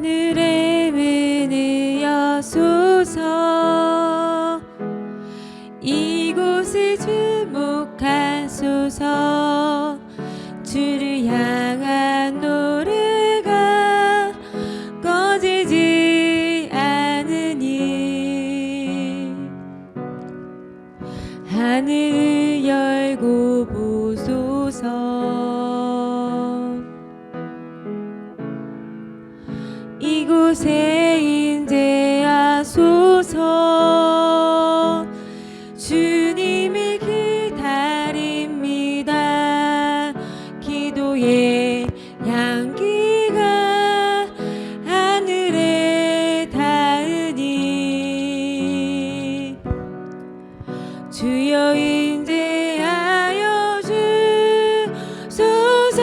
하늘의 문을 여소서. 이곳에 주목하소서. 주를 향한 노래가 꺼지지 않으니 하늘을 열고 보소서. 이곳에 임재하소서. 주님을 기다립니다. 기도의 향기가 하늘에 닿으니 주여 임재하여 주소서.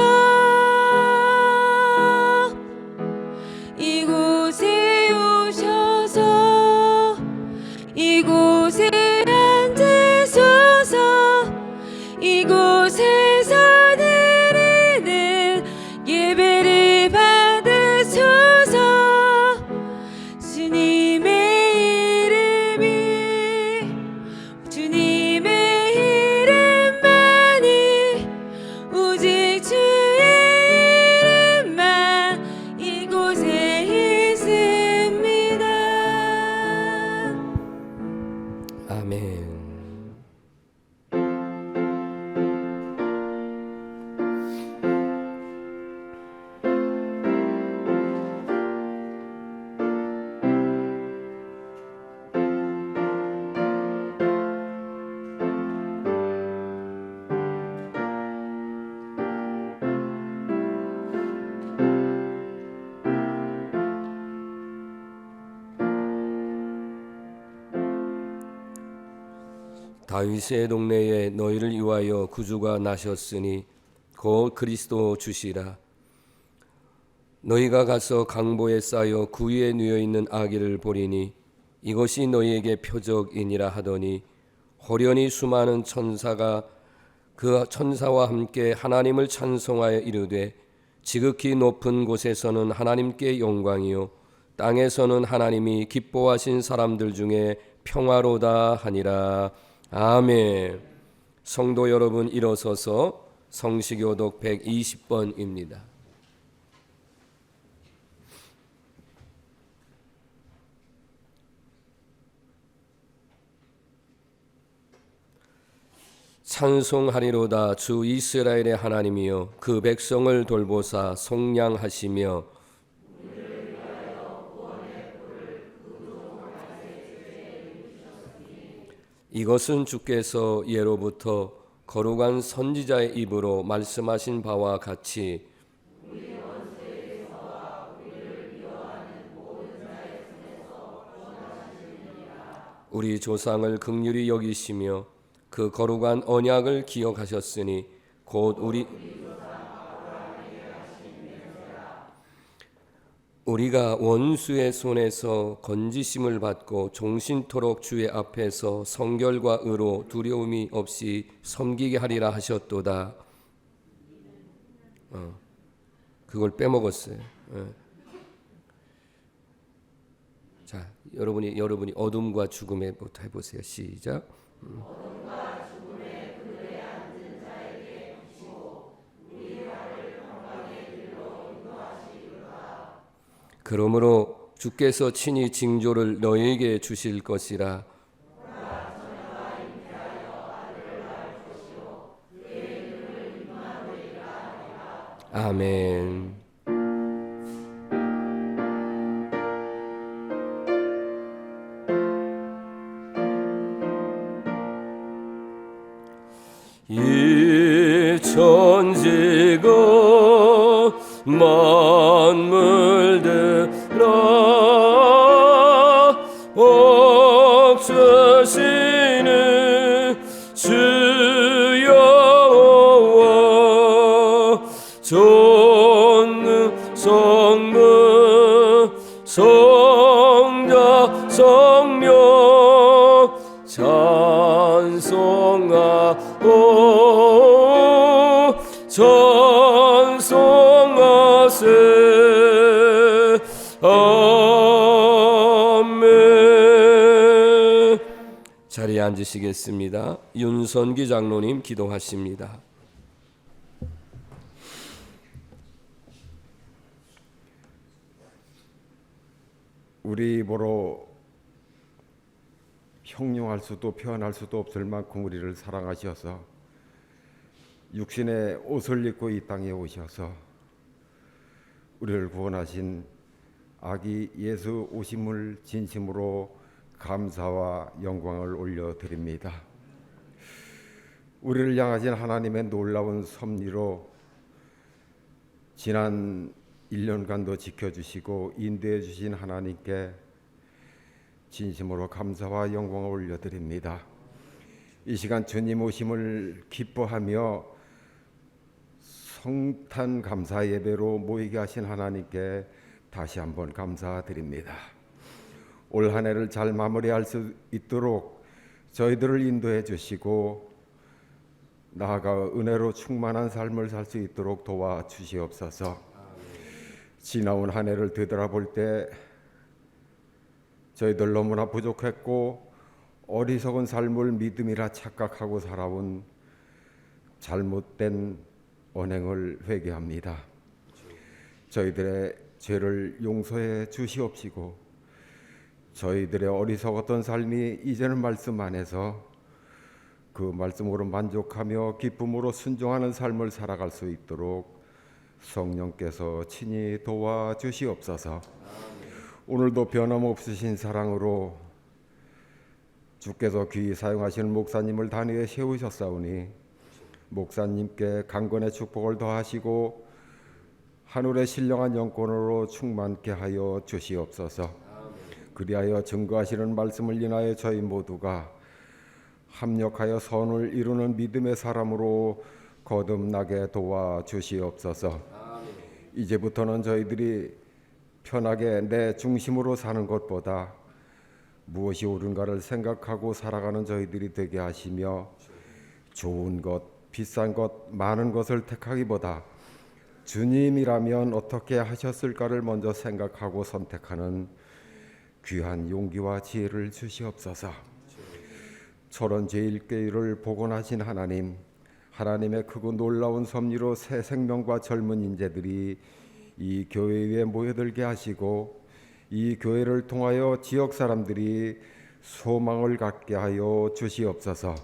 이곳에 오셔서 이곳에 앉으소서. 이곳에서 드리는 예배를 받으소서. 주님의 이름만이 오직 주의 이름만 이곳에 있습니다. 아멘. 다윗의 동네에 너희를 위하여 구주가 나셨으니 곧 그리스도 주시라. 너희가 가서 강보에 쌓여 구위에 누워 있는 아기를 보리니 이것이 너희에게 표적이니라 하더니 호련히 수많은 천사가 그 천사와 함께 하나님을 찬송하여 이르되 지극히 높은 곳에서는 하나님께 영광이요 땅에서는 하나님이 기뻐하신 사람들 중에 평화로다 하니라. 아멘. 성도 여러분, 일어서서 성시교독 120번입니다. 찬송하리로다. 주 이스라엘의 하나님이여 그 백성을 돌보사 속량하시며 이것은 주께서 예로부터 거룩한 선지자의 입으로 말씀하신 바와 같이 우리 조상을 긍휼히 여기시며 그 거룩한 언약을 기억하셨으니 곧 우리가 원수의 손에서 건지심을 받고 종신토록 주의 앞에서 성결과 의로 두려움이 없이 섬기게 하리라 하셨도다. 그걸 빼먹었어요. 자, 여러분이 어둠과 죽음에부터 해보세요. 시작. 어둠과 죽음의 그늘에 앉은 자에게 비치고 우리 발을 평강의 길로 인도하시리로다. 그러므로 주께서 친히 징조를 너희에게 주실 것이라. 아멘. 이 천지가 만물들아 옥주시는 주여와 전능 성부 성자 성령 찬송하세 자리에 앉으시겠습니다. 윤선기 장로님 기도하십니다. 우리 입으로 형용할 수도 표현할 수도 없을 만큼 우리를 사랑하셔서 육신의 옷을 입고 이 땅에 오셔서 우리를 구원하신 아기 예수 오심을 진심으로 감사와 영광을 올려드립니다. 우리를 향하신 하나님의 놀라운 섭리로 지난 1년간도 지켜주시고 인도해 주신 하나님께 진심으로 감사와 영광을 올려드립니다. 이 시간 주님 오심을 기뻐하며 성탄 감사 예배로 모이게 하신 하나님께 다시 한번 감사드립니다. 올 한 해를 잘 마무리할 수 있도록 저희들을 인도해 주시고 나아가 은혜로 충만한 삶을 살 수 있도록 도와주시옵소서. 지나온 한 해를 되돌아볼 때 저희들 너무나 부족했고 어리석은 삶을 믿음이라 착각하고 살아온 잘못된 언행을 회개합니다. 저희들의 죄를 용서해 주시옵시고 저희들의 어리석었던 삶이 이제는 말씀 안에서 그 말씀으로 만족하며 기쁨으로 순종하는 삶을 살아갈 수 있도록 성령께서 친히 도와주시옵소서. 오늘도 변함없으신 사랑으로 주께서 귀히 사용하시는 목사님을 단위에 세우셨사오니 목사님께 강건의 축복을 더하시고 하늘의 신령한 영권으로 충만케 하여 주시옵소서. 그리하여 증거하시는 말씀을 인하여 저희 모두가 합력하여 선을 이루는 믿음의 사람으로 거듭나게 도와주시옵소서. 이제부터는 저희들이 편하게 내 중심으로 사는 것보다 무엇이 옳은가를 생각하고 살아가는 저희들이 되게 하시며 좋은 것, 비싼 것, 많은 것을 택하기보다 주님이라면 어떻게 하셨을까를 먼저 생각하고 선택하는 귀한 용기와 지혜를 주시옵소서. 철원제일교회를 복원하신 하나님, 하나님의 크고 놀라운 섭리로 새 생명과 젊은 인재들이 이 교회 위에 모여들게 하시고 이 교회를 통하여 지역 사람들이 소망을 갖게 하여 주시옵소서.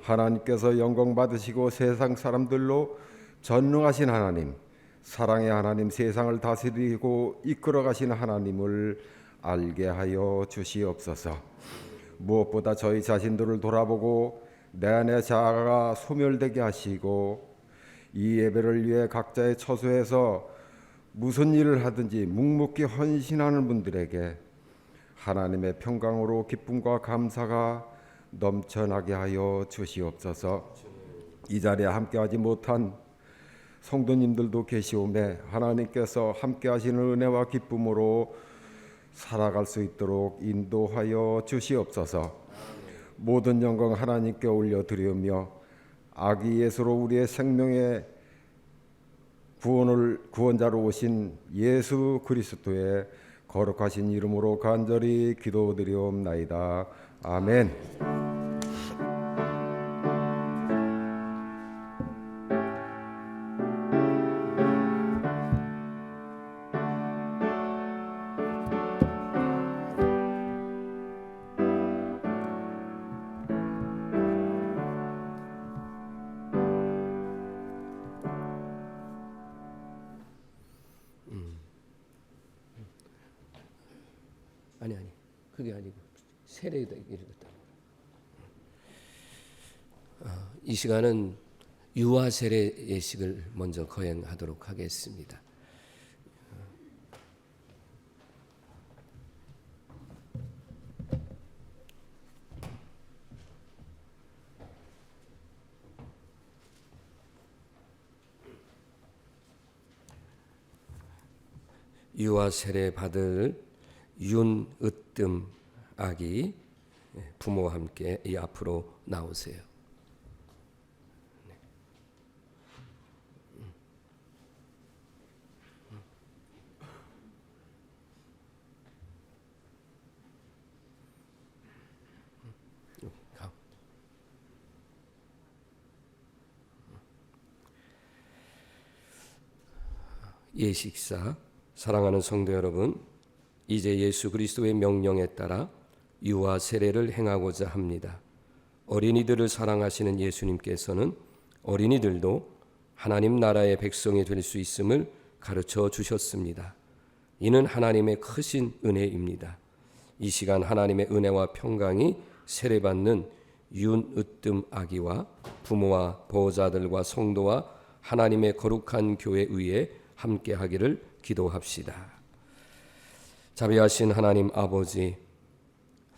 하나님께서 영광 받으시고 세상 사람들로 전능하신 하나님, 사랑의 하나님, 세상을 다스리고 이끌어 가시는 하나님을 알게 하여 주시옵소서. 무엇보다 저희 자신들을 돌아보고 내 안의 자아가 소멸되게 하시고 이 예배를 위해 각자의 처소에서 무슨 일을 하든지 묵묵히 헌신하는 분들에게 하나님의 평강으로 기쁨과 감사가 넘쳐나게 하여 주시옵소서. 이 자리에 함께하지 못한 성도님들도 계시오매 하나님께서 함께하시는 은혜와 기쁨으로 살아갈 수 있도록 인도하여 주시옵소서. 모든 영광 하나님께 올려드리며 아기 예수로 우리의 생명의 구원자로 오신 예수 그리스도의 거룩하신 이름으로 간절히 기도드리옵나이다. 아멘. 아니 그게 아니고 세례다 이랬다. 이 시간은 유아 세례 예식을 먼저 거행하도록 하겠습니다. 유아 세례 받을 윤으뜸 아기 부모와 함께 이 앞으로 나오세요. 예식사, 사랑하는 성도 여러분, 이제 예수 그리스도의 명령에 따라 유아 세례를 행하고자 합니다. 어린이들을 사랑하시는 예수님께서는 어린이들도 하나님 나라의 백성이 될 수 있음을 가르쳐 주셨습니다. 이는 하나님의 크신 은혜입니다. 이 시간 하나님의 은혜와 평강이 세례받는 윤으뜸 아기와 부모와 보호자들과 성도와 하나님의 거룩한 교회 위에 함께하기를 기도합시다. 자비하신 하나님 아버지,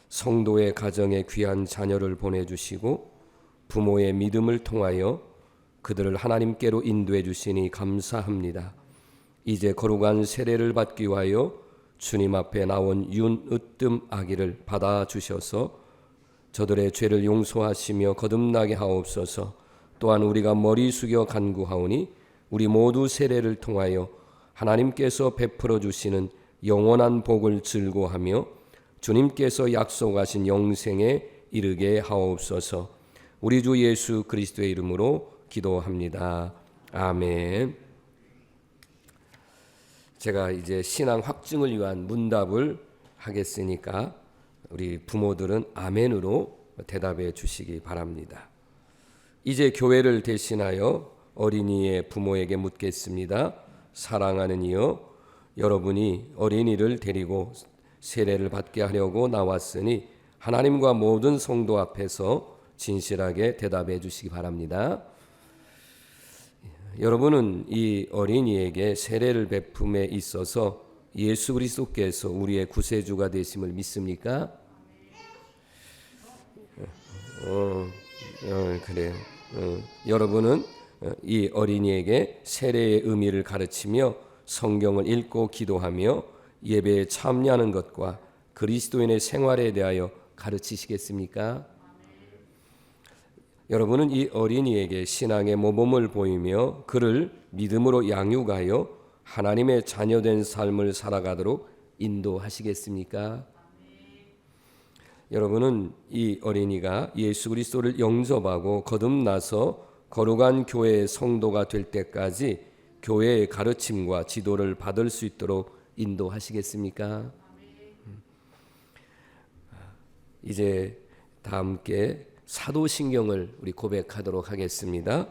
성도의 가정에 귀한 자녀를 보내주시고 부모의 믿음을 통하여 그들을 하나님께로 인도해 주시니 감사합니다. 이제 거룩한 세례를 받기 위하여 주님 앞에 나온 윤으뜸 아기를 받아주셔서 저들의 죄를 용서하시며 거듭나게 하옵소서. 또한 우리가 머리 숙여 간구하오니 우리 모두 세례를 통하여 하나님께서 베풀어 주시는 영원한 복을 즐거워하며 주님께서 약속하신 영생에 이르게 하옵소서. 우리 주 예수 그리스도의 이름으로 기도합니다. 아멘. 제가 이제 신앙 확증을 위한 문답을 하겠으니까 우리 부모들은 아멘으로 대답해 주시기 바랍니다. 이제 교회를 대신하여 어린이의 부모에게 묻겠습니다. 사랑하는 이여, 여러분이 어린이를 데리고 세례를 받게 하려고 나왔으니 하나님과 모든 성도 앞에서 진실하게 대답해 주시기 바랍니다. 여러분은 이 어린이에게 세례를 베품에 있어서 예수 그리스도께서 우리의 구세주가 되심을 믿습니까? 그래요. 여러분은 이 어린이에게 세례의 의미를 가르치며 성경을 읽고 기도하며 예배에 참여하는 것과 그리스도인의 생활에 대하여 가르치시겠습니까? 여러분은 이 어린이에게 신앙의 모범을 보이며 그를 믿음으로 양육하여 하나님의 자녀된 삶을 살아가도록 인도하시겠습니까? 여러분은 이 어린이가 예수 그리스도를 영접하고 거듭나서 거룩한 교회의 성도가 될 때까지 교회의 가르침과 지도를 받을 수 있도록 인도하시겠습니까? 이제 다 함께 사도신경을 우리 고백하도록 하겠습니다.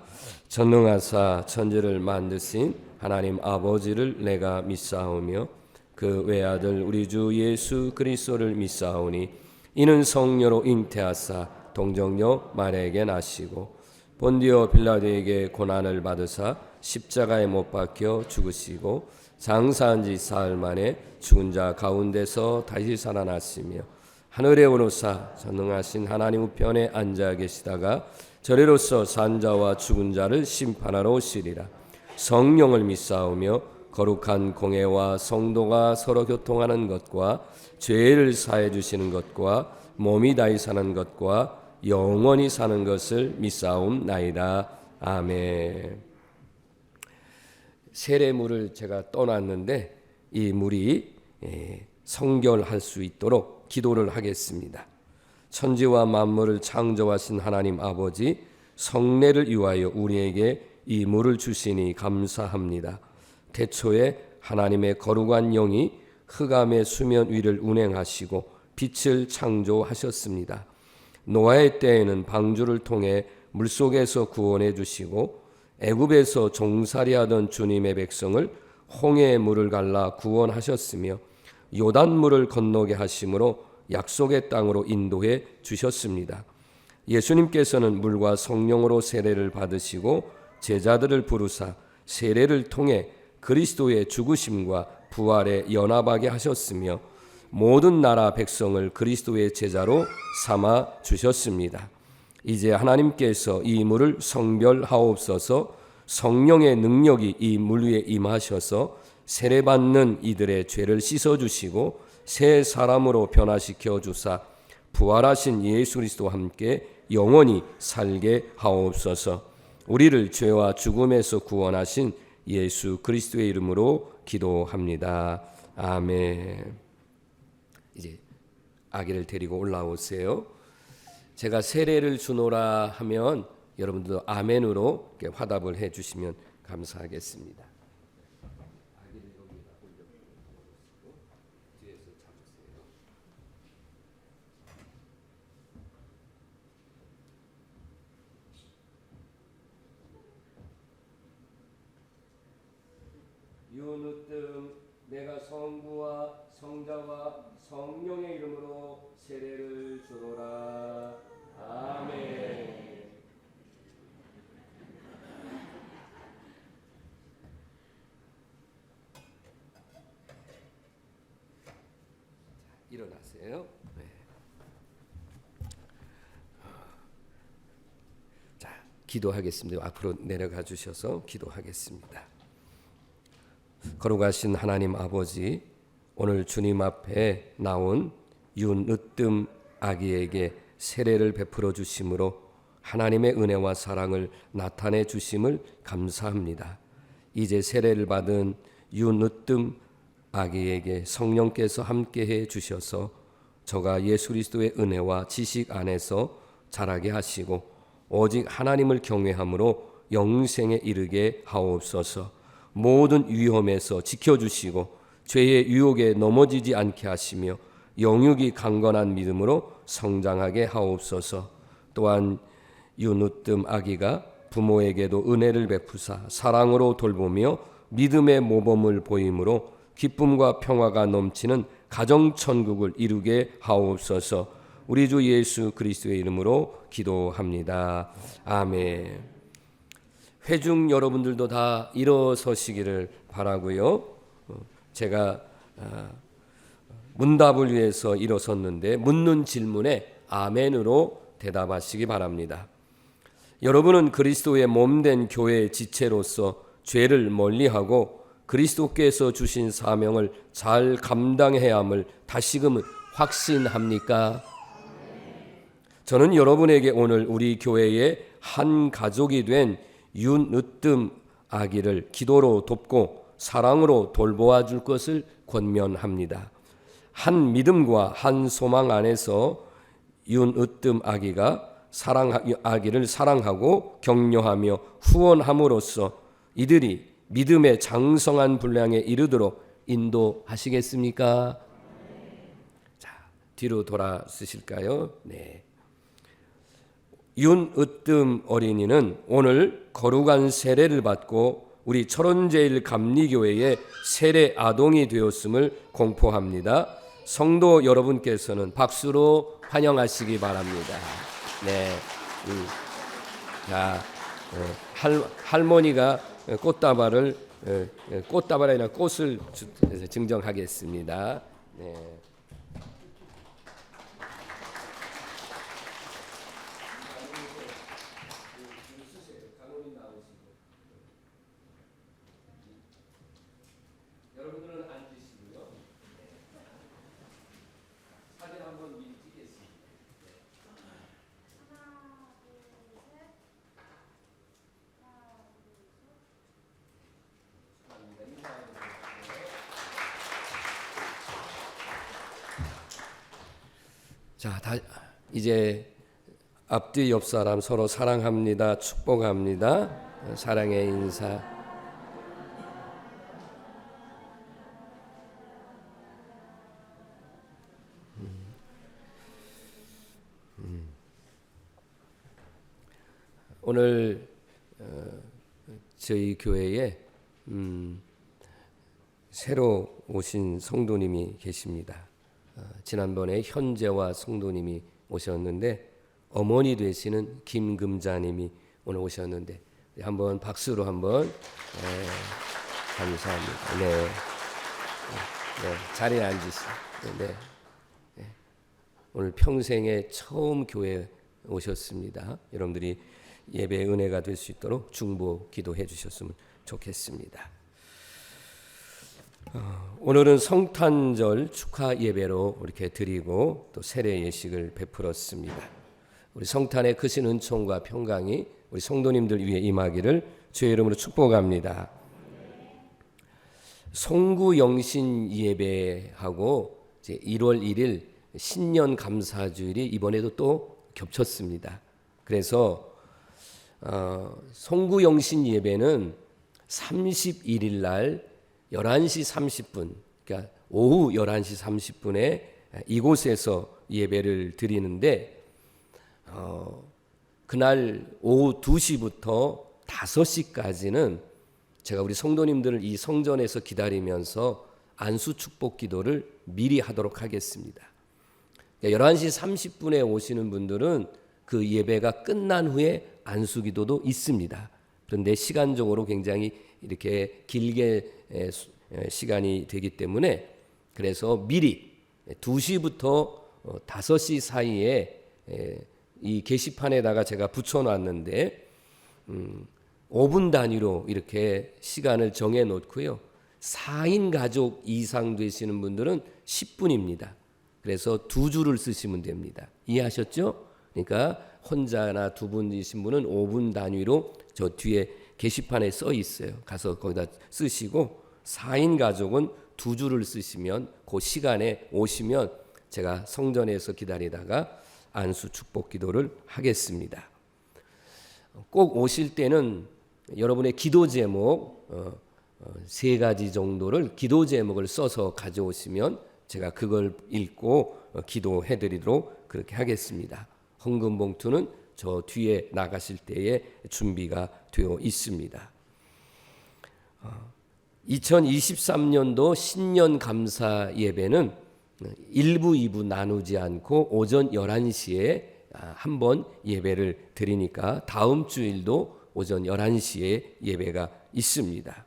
전능하사 천지를 만드신 하나님 아버지를 내가 믿사오며 그 외아들 우리 주 예수 그리스도를 믿사오니 이는 성령으로 잉태하사 동정녀 마리아에게 나시고 본디오 빌라도에게 고난을 받으사 십자가에 못 박혀 죽으시고 장사한 지 사흘 만에 죽은 자 가운데서 다시 살아났으며 하늘에 오르사 전능하신 하나님 우편에 앉아 계시다가 저리로서 산자와 죽은 자를 심판하러 오시리라. 성령을 믿사오며 거룩한 공회와 성도가 서로 교통하는 것과 죄를 사해 주시는 것과 몸이 다히 사는 것과 영원히 사는 것을 믿사옵나이다. 아멘. 세례물을 제가 떠났는데 이 물이 성결할 수 있도록 기도를 하겠습니다. 천지와 만물을 창조하신 하나님 아버지, 성례를 위하여 우리에게 이 물을 주시니 감사합니다. 태초에 하나님의 거룩한 영이 흑암의 수면 위를 운행하시고 빛을 창조하셨습니다. 노아의 때에는 방주를 통해 물속에서 구원해 주시고 애굽에서 종살이하던 주님의 백성을 홍해의 물을 갈라 구원하셨으며 요단물을 건너게 하심으로 약속의 땅으로 인도해 주셨습니다. 예수님께서는 물과 성령으로 세례를 받으시고 제자들을 부르사 세례를 통해 그리스도의 죽으심과 부활에 연합하게 하셨으며 모든 나라 백성을 그리스도의 제자로 삼아 주셨습니다. 이제 하나님께서 이 물을 성별하옵소서. 성령의 능력이 이 물 위에 임하셔서 세례받는 이들의 죄를 씻어주시고 새 사람으로 변화시켜 주사 부활하신 예수 그리스도와 함께 영원히 살게 하옵소서. 우리를 죄와 죽음에서 구원하신 예수 그리스도의 이름으로 기도합니다. 아멘. 이제 아기를 데리고 올라오세요. 제가 세례를 주노라 하면 여러분들도 아멘으로 화답을 해주시면 감사하겠습니다. 유느뜸 내가 성부와 성자와 성령의 이름으로 세례를 주노라. 아멘. 일어나세요. 네. 자, 기도하겠습니다. 앞으로 내려가 주셔서 기도하겠습니다. 거룩하신 하나님 아버지, 오늘 주님 앞에 나온 윤으뜸 아기에게 세례를 베풀어 주심으로 하나님의 은혜와 사랑을 나타내 주심을 감사합니다. 이제 세례를 받은 윤으뜸 아기에게 성령께서 함께해 주셔서 저가 예수 그리스도의 은혜와 지식 안에서 자라게 하시고 오직 하나님을 경외함으로 영생에 이르게 하옵소서. 모든 위험에서 지켜주시고 죄의 유혹에 넘어지지 않게 하시며 영육이 강건한 믿음으로 성장하게 하옵소서. 또한 윤으뜸 아기가 부모에게도 은혜를 베푸사 사랑으로 돌보며 믿음의 모범을 보임으로 기쁨과 평화가 넘치는 가정천국을 이루게 하옵소서. 우리 주 예수 그리스도의 이름으로 기도합니다. 아멘. 회중 여러분들도 다 일어서시기를 바라고요. 제가 문답을 위해서 일어섰는데 묻는 질문에 아멘으로 대답하시기 바랍니다. 여러분은 그리스도의 몸된 교회의 지체로서 죄를 멀리하고 그리스도께서 주신 사명을 잘 감당해야 함을 다시금 확신합니까? 저는 여러분에게 오늘 우리 교회의 한 가족이 된 윤으뜸 아기를 기도로 돕고 사랑으로 돌보아 줄 것을 권면합니다. 한 믿음과 한 소망 안에서 윤으뜸 아기를 사랑하고 격려하며 후원함으로써 이들이 믿음의 장성한 분량에 이르도록 인도하시겠습니까? 자, 뒤로 돌아서실까요? 네. 윤으뜸 어린이는 오늘 거룩한 세례를 받고 우리 철원제일 감리교회의 세례 아동이 되었음을 공포합니다. 성도 여러분께서는 박수로 환영하시기 바랍니다. 네. 자, 할머니가 꽃다발이 아니라 꽃을 증정하겠습니다. 네. 여러분들은 앉으시고요. 사진 한번 미리 찍겠습니다. 자, 이제 앞뒤 옆 사람 서로 사랑합니다. 축복합니다. 사랑의 인사. 오늘 저희 교회에 새로 오신 성도님이 계십니다. 지난번에 현재와 성도님이 오셨는데 어머니 되시는 김금자님이 오늘 오셨는데 한번 박수로 한번 감사합니다. 네, 네, 자리에 앉으시죠. 네, 네. 오늘 평생에 처음 교회에 오셨습니다. 여러분들이 예배의 은혜가 될 수 있도록 중보 기도해 주셨으면 좋겠습니다. 오늘은 성탄절 축하 예배로 이렇게 드리고 또 세례 예식을 베풀었습니다. 우리 성탄의 크신 은총과 평강이 우리 성도님들 위해 임하기를 주의 이름으로 축복합니다. 송구영신 예배하고 이제 1월 1일 신년 감사주일이 이번에도 또 겹쳤습니다. 그래서 송구영신 예배는 31일 날 11시 30분, 그러니까 오후 11시 30분에 이곳에서 예배를 드리는데 그날 오후 2시부터 5시까지는 제가 우리 성도님들을 이 성전에서 기다리면서 안수 축복 기도를 미리 하도록 하겠습니다. 11시 30분에 오시는 분들은 그 예배가 끝난 후에 안수 기도도 있습니다. 그런데 시간적으로 굉장히 이렇게 길게 시간이 되기 때문에 그래서 미리 2시부터 5시 사이에 이 게시판에다가 제가 붙여놨는데 5분 단위로 이렇게 시간을 정해 놓고요. 4인 가족 이상 되시는 분들은 10분입니다. 그래서 2줄을 쓰시면 됩니다. 이해하셨죠? 그러니까 혼자나 2분이신 분은 5분 단위로 저 뒤에 게시판에 써 있어요. 가서 거기다 쓰시고 4인 가족은 2줄을 쓰시면 그 시간에 오시면 제가 성전에서 기다리다가 안수 축복 기도를 하겠습니다. 꼭 오실 때는 여러분의 기도 제목 3가지 정도를 기도 제목을 써서 가져오시면 제가 그걸 읽고 기도해 드리도록 그렇게 하겠습니다. 헌금 봉투는 저 뒤에 나가실 때에 준비가 되어 있습니다. 2023년도 신년 감사 예배는 1부, 2부 나누지 않고 오전 11시에 한번 예배를 드리니까 다음 주일도 오전 11시에 예배가 있습니다.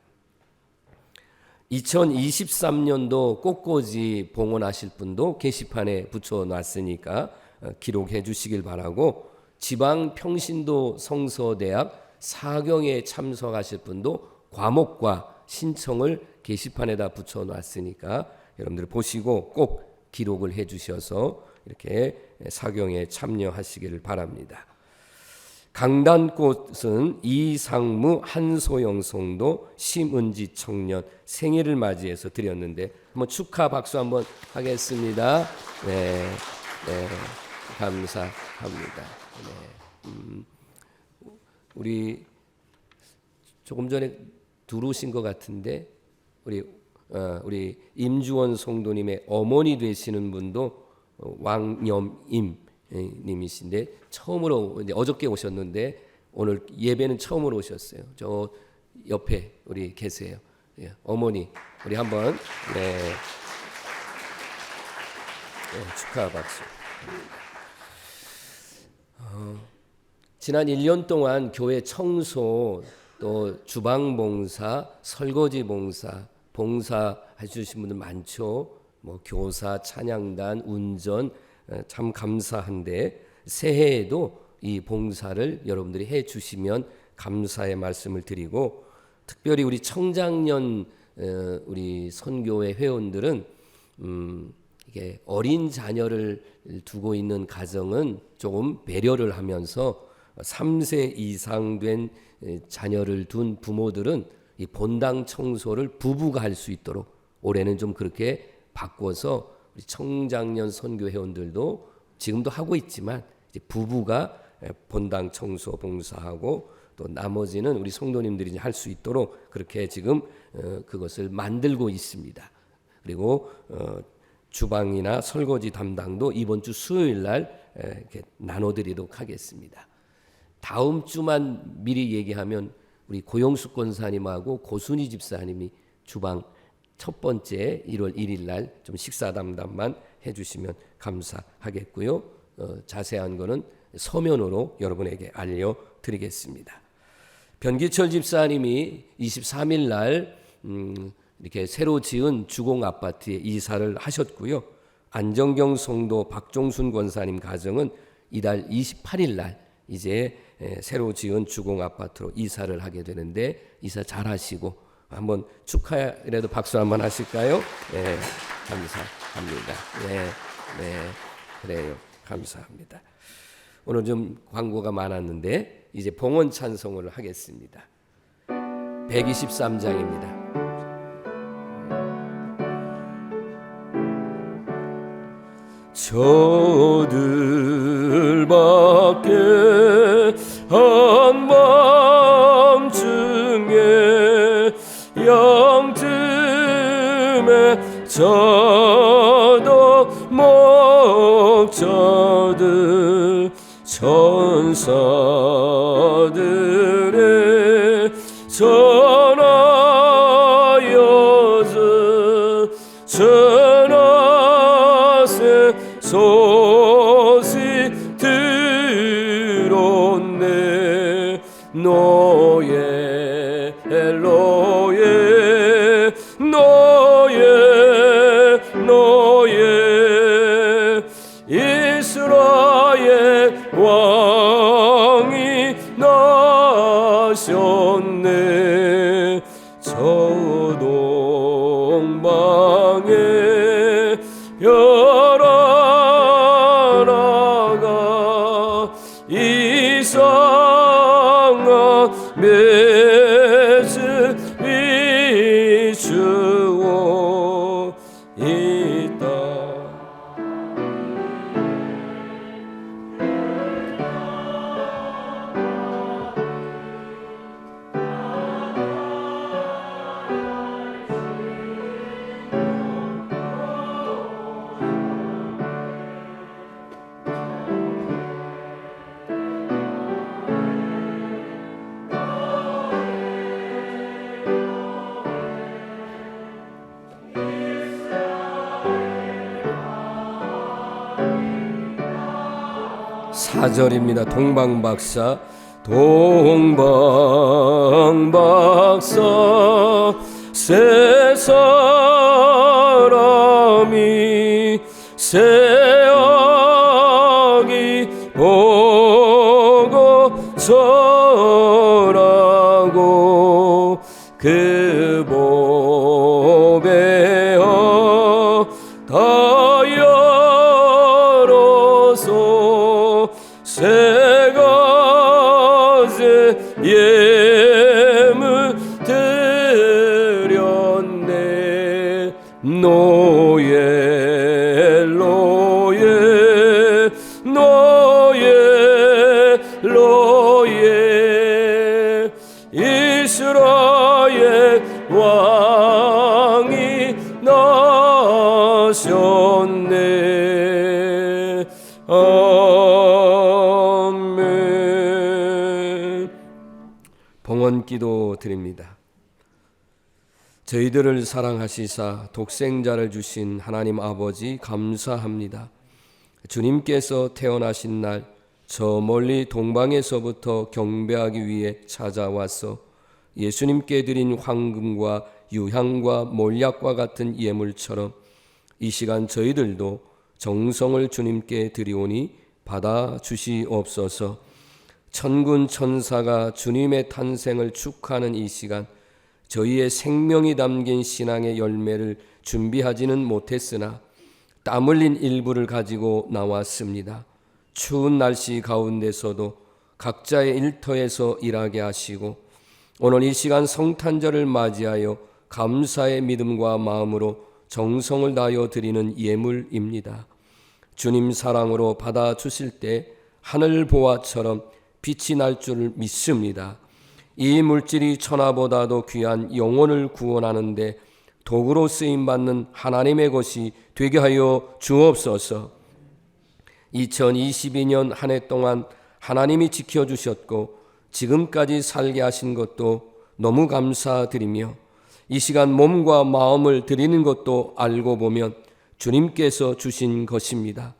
2023년도 꽃꽂이 봉헌하실 분도 게시판에 붙여놨으니까 기록해 주시길 바라고, 지방 평신도 성서대학 사경에 참석하실 분도 과목과 신청을 게시판에다 붙여놨으니까 여러분들 보시고 꼭 기록을 해 주셔서 이렇게 사경에 참여하시기를 바랍니다. 강단꽃은 이상무 한소영 성도 심은지 청년 생일을 맞이해서 드렸는데 한번 축하 박수 한번 하겠습니다. 네, 감사합니다. 우리 조금 전에 들어오신 것 같은데 우리 임주원 성도님의 어머니 되시는 분도 왕염임 님이신데 처음으로 이제 어저께 오셨는데 오늘 예배는 처음으로 오셨어요. 저 옆에 우리 계세요. 예, 어머니 우리 한번 축하 박수. 지난 1년 동안 교회 청소 또 주방 봉사, 설거지 봉사해 주신 분들 많죠. 뭐 교사, 찬양단, 운전 참 감사한데 새해에도 이 봉사를 여러분들이 해 주시면 감사의 말씀을 드리고, 특별히 우리 청장년 우리 선교회 회원들은 이게 어린 자녀를 두고 있는 가정은 조금 배려를 하면서 3세 이상 된 자녀를 둔 부모들은 이 본당 청소를 부부가 할 수 있도록 올해는 좀 그렇게 바꿔서 우리 청장년 선교 회원들도 지금도 하고 있지만 이제 부부가 본당 청소 봉사하고 또 나머지는 우리 성도님들이 할 수 있도록 그렇게 지금 그것을 만들고 있습니다. 그리고 주방이나 설거지 담당도 이번 주 수요일 날 이렇게 나눠드리도록 하겠습니다. 다음 주만 미리 얘기하면 우리 고영숙 권사님하고 고순희 집사님이 주방 첫 번째 1월 1일 날 좀 식사 담당만 해주시면 감사하겠고요. 자세한 거는 서면으로 여러분에게 알려드리겠습니다. 변기철 집사님이 23일 날 이렇게 새로 지은 주공 아파트에 이사를 하셨고요. 안정경 성도 박종순 권사님 가정은 이달 28일 날 이제 새로 지은 주공 아파트로 이사를 하게 되는데 이사 잘하시고 한번 축하라도 박수 한번 하실까요? 네, 감사합니다. 네, 그래요. 감사합니다. 오늘 좀 광고가 많았는데 이제 봉헌 찬송을 하겠습니다. 123장입니다. 저들밖에 한밤중에 영틈에 저도 목자들 천사들의 전하 들었네. 너의 너의 너의 너의 이스라엘 왕이 나셨네. 저 동방에 별 하나가 이상한 맺을 비추어 있다. 사절입니다. 동방박사 동방박사 세 사람이 새아기 보고 절하고 그 보배어 다 열어서 세 가지 예물 드렸네. 노예 노예 노예 노예 이스라엘 왕이 나셨네. 아멘. 봉헌기도 드립니다. 저희들을 사랑하시사 독생자를 주신 하나님 아버지 감사합니다. 주님께서 태어나신 날 저 멀리 동방에서부터 경배하기 위해 찾아와서 예수님께 드린 황금과 유향과 몰약과 같은 예물처럼 이 시간 저희들도 정성을 주님께 드리오니 받아 주시옵소서. 천군 천사가 주님의 탄생을 축하하는 이 시간 저희의 생명이 담긴 신앙의 열매를 준비하지는 못했으나 땀 흘린 일부를 가지고 나왔습니다. 추운 날씨 가운데서도 각자의 일터에서 일하게 하시고 오늘 이 시간 성탄절을 맞이하여 감사의 믿음과 마음으로 정성을 다하여 드리는 예물입니다. 주님 사랑으로 받아주실 때 하늘 보화처럼 빛이 날 줄을 믿습니다. 이 물질이 천하보다도 귀한 영혼을 구원하는데 도구로 쓰임받는 하나님의 것이 되게 하여 주옵소서. 2022년 한 해 동안 하나님이 지켜주셨고 지금까지 살게 하신 것도 너무 감사드리며 이 시간 몸과 마음을 드리는 것도 알고 보면 주님께서 주신 것입니다.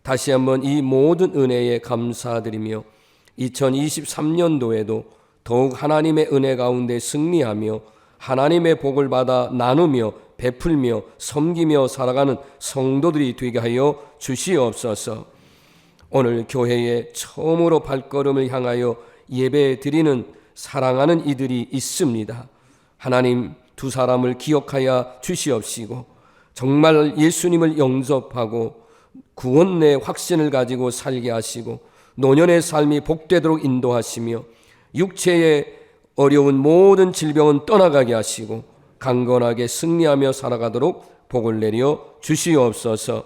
다시 한번 이 모든 은혜에 감사드리며 2023년도에도 더욱 하나님의 은혜 가운데 승리하며 하나님의 복을 받아 나누며 베풀며 섬기며 살아가는 성도들이 되게 하여 주시옵소서. 오늘 교회에 처음으로 발걸음을 향하여 예배 드리는 사랑하는 이들이 있습니다. 하나님 두 사람을 기억하여 주시옵시고 정말 예수님을 영접하고 구원의 확신을 가지고 살게 하시고 노년의 삶이 복되도록 인도하시며 육체의 어려운 모든 질병은 떠나가게 하시고 강건하게 승리하며 살아가도록 복을 내려 주시옵소서.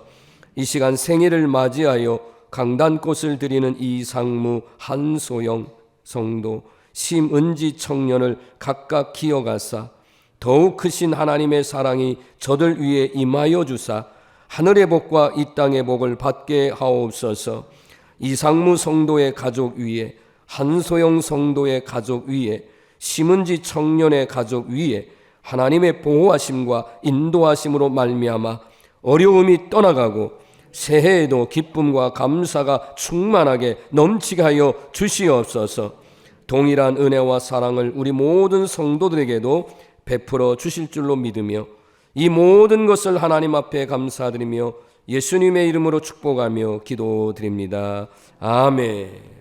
이 시간 생일을 맞이하여 강단꽃을 드리는 이상무, 한소영 성도, 심은지 청년을 각각 기억하사 더욱 크신 하나님의 사랑이 저들 위에 임하여 주사 하늘의 복과 이 땅의 복을 받게 하옵소서. 이상무 성도의 가족 위에, 한소영 성도의 가족 위에, 심은지 청년의 가족 위에 하나님의 보호하심과 인도하심으로 말미암아 어려움이 떠나가고 새해에도 기쁨과 감사가 충만하게 넘치게 하여 주시옵소서. 동일한 은혜와 사랑을 우리 모든 성도들에게도 베풀어 주실 줄로 믿으며 이 모든 것을 하나님 앞에 감사드리며 예수님의 이름으로 축복하며 기도드립니다. 아멘.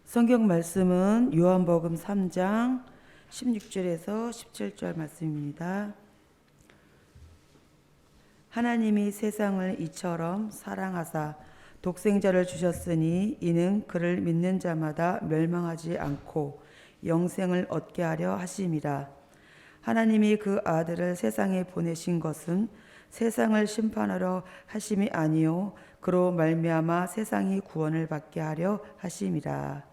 성경 말씀은 요한복음 3장 16절에서 17절 말씀입니다. 하나님이 세상을 이처럼 사랑하사 독생자를 주셨으니 이는 그를 믿는 자마다 멸망하지 않고 영생을 얻게 하려 하심이라. 하나님이 그 아들을 세상에 보내신 것은 세상을 심판하려 하심이 아니요 그로 말미암아 세상이 구원을 받게 하려 하심이라.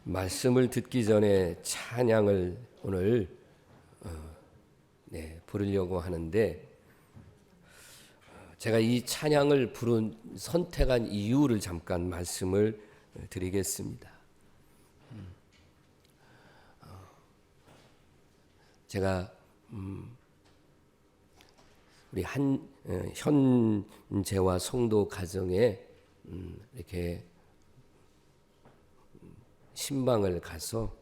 말씀을 듣기 전에 찬양을 오늘 부르려고 하는데, 제가 이 찬양을 선택한 이유를 잠깐 말씀을 드리겠습니다. 제가 우리 현재와 성도 가정에 이렇게 신방을 가서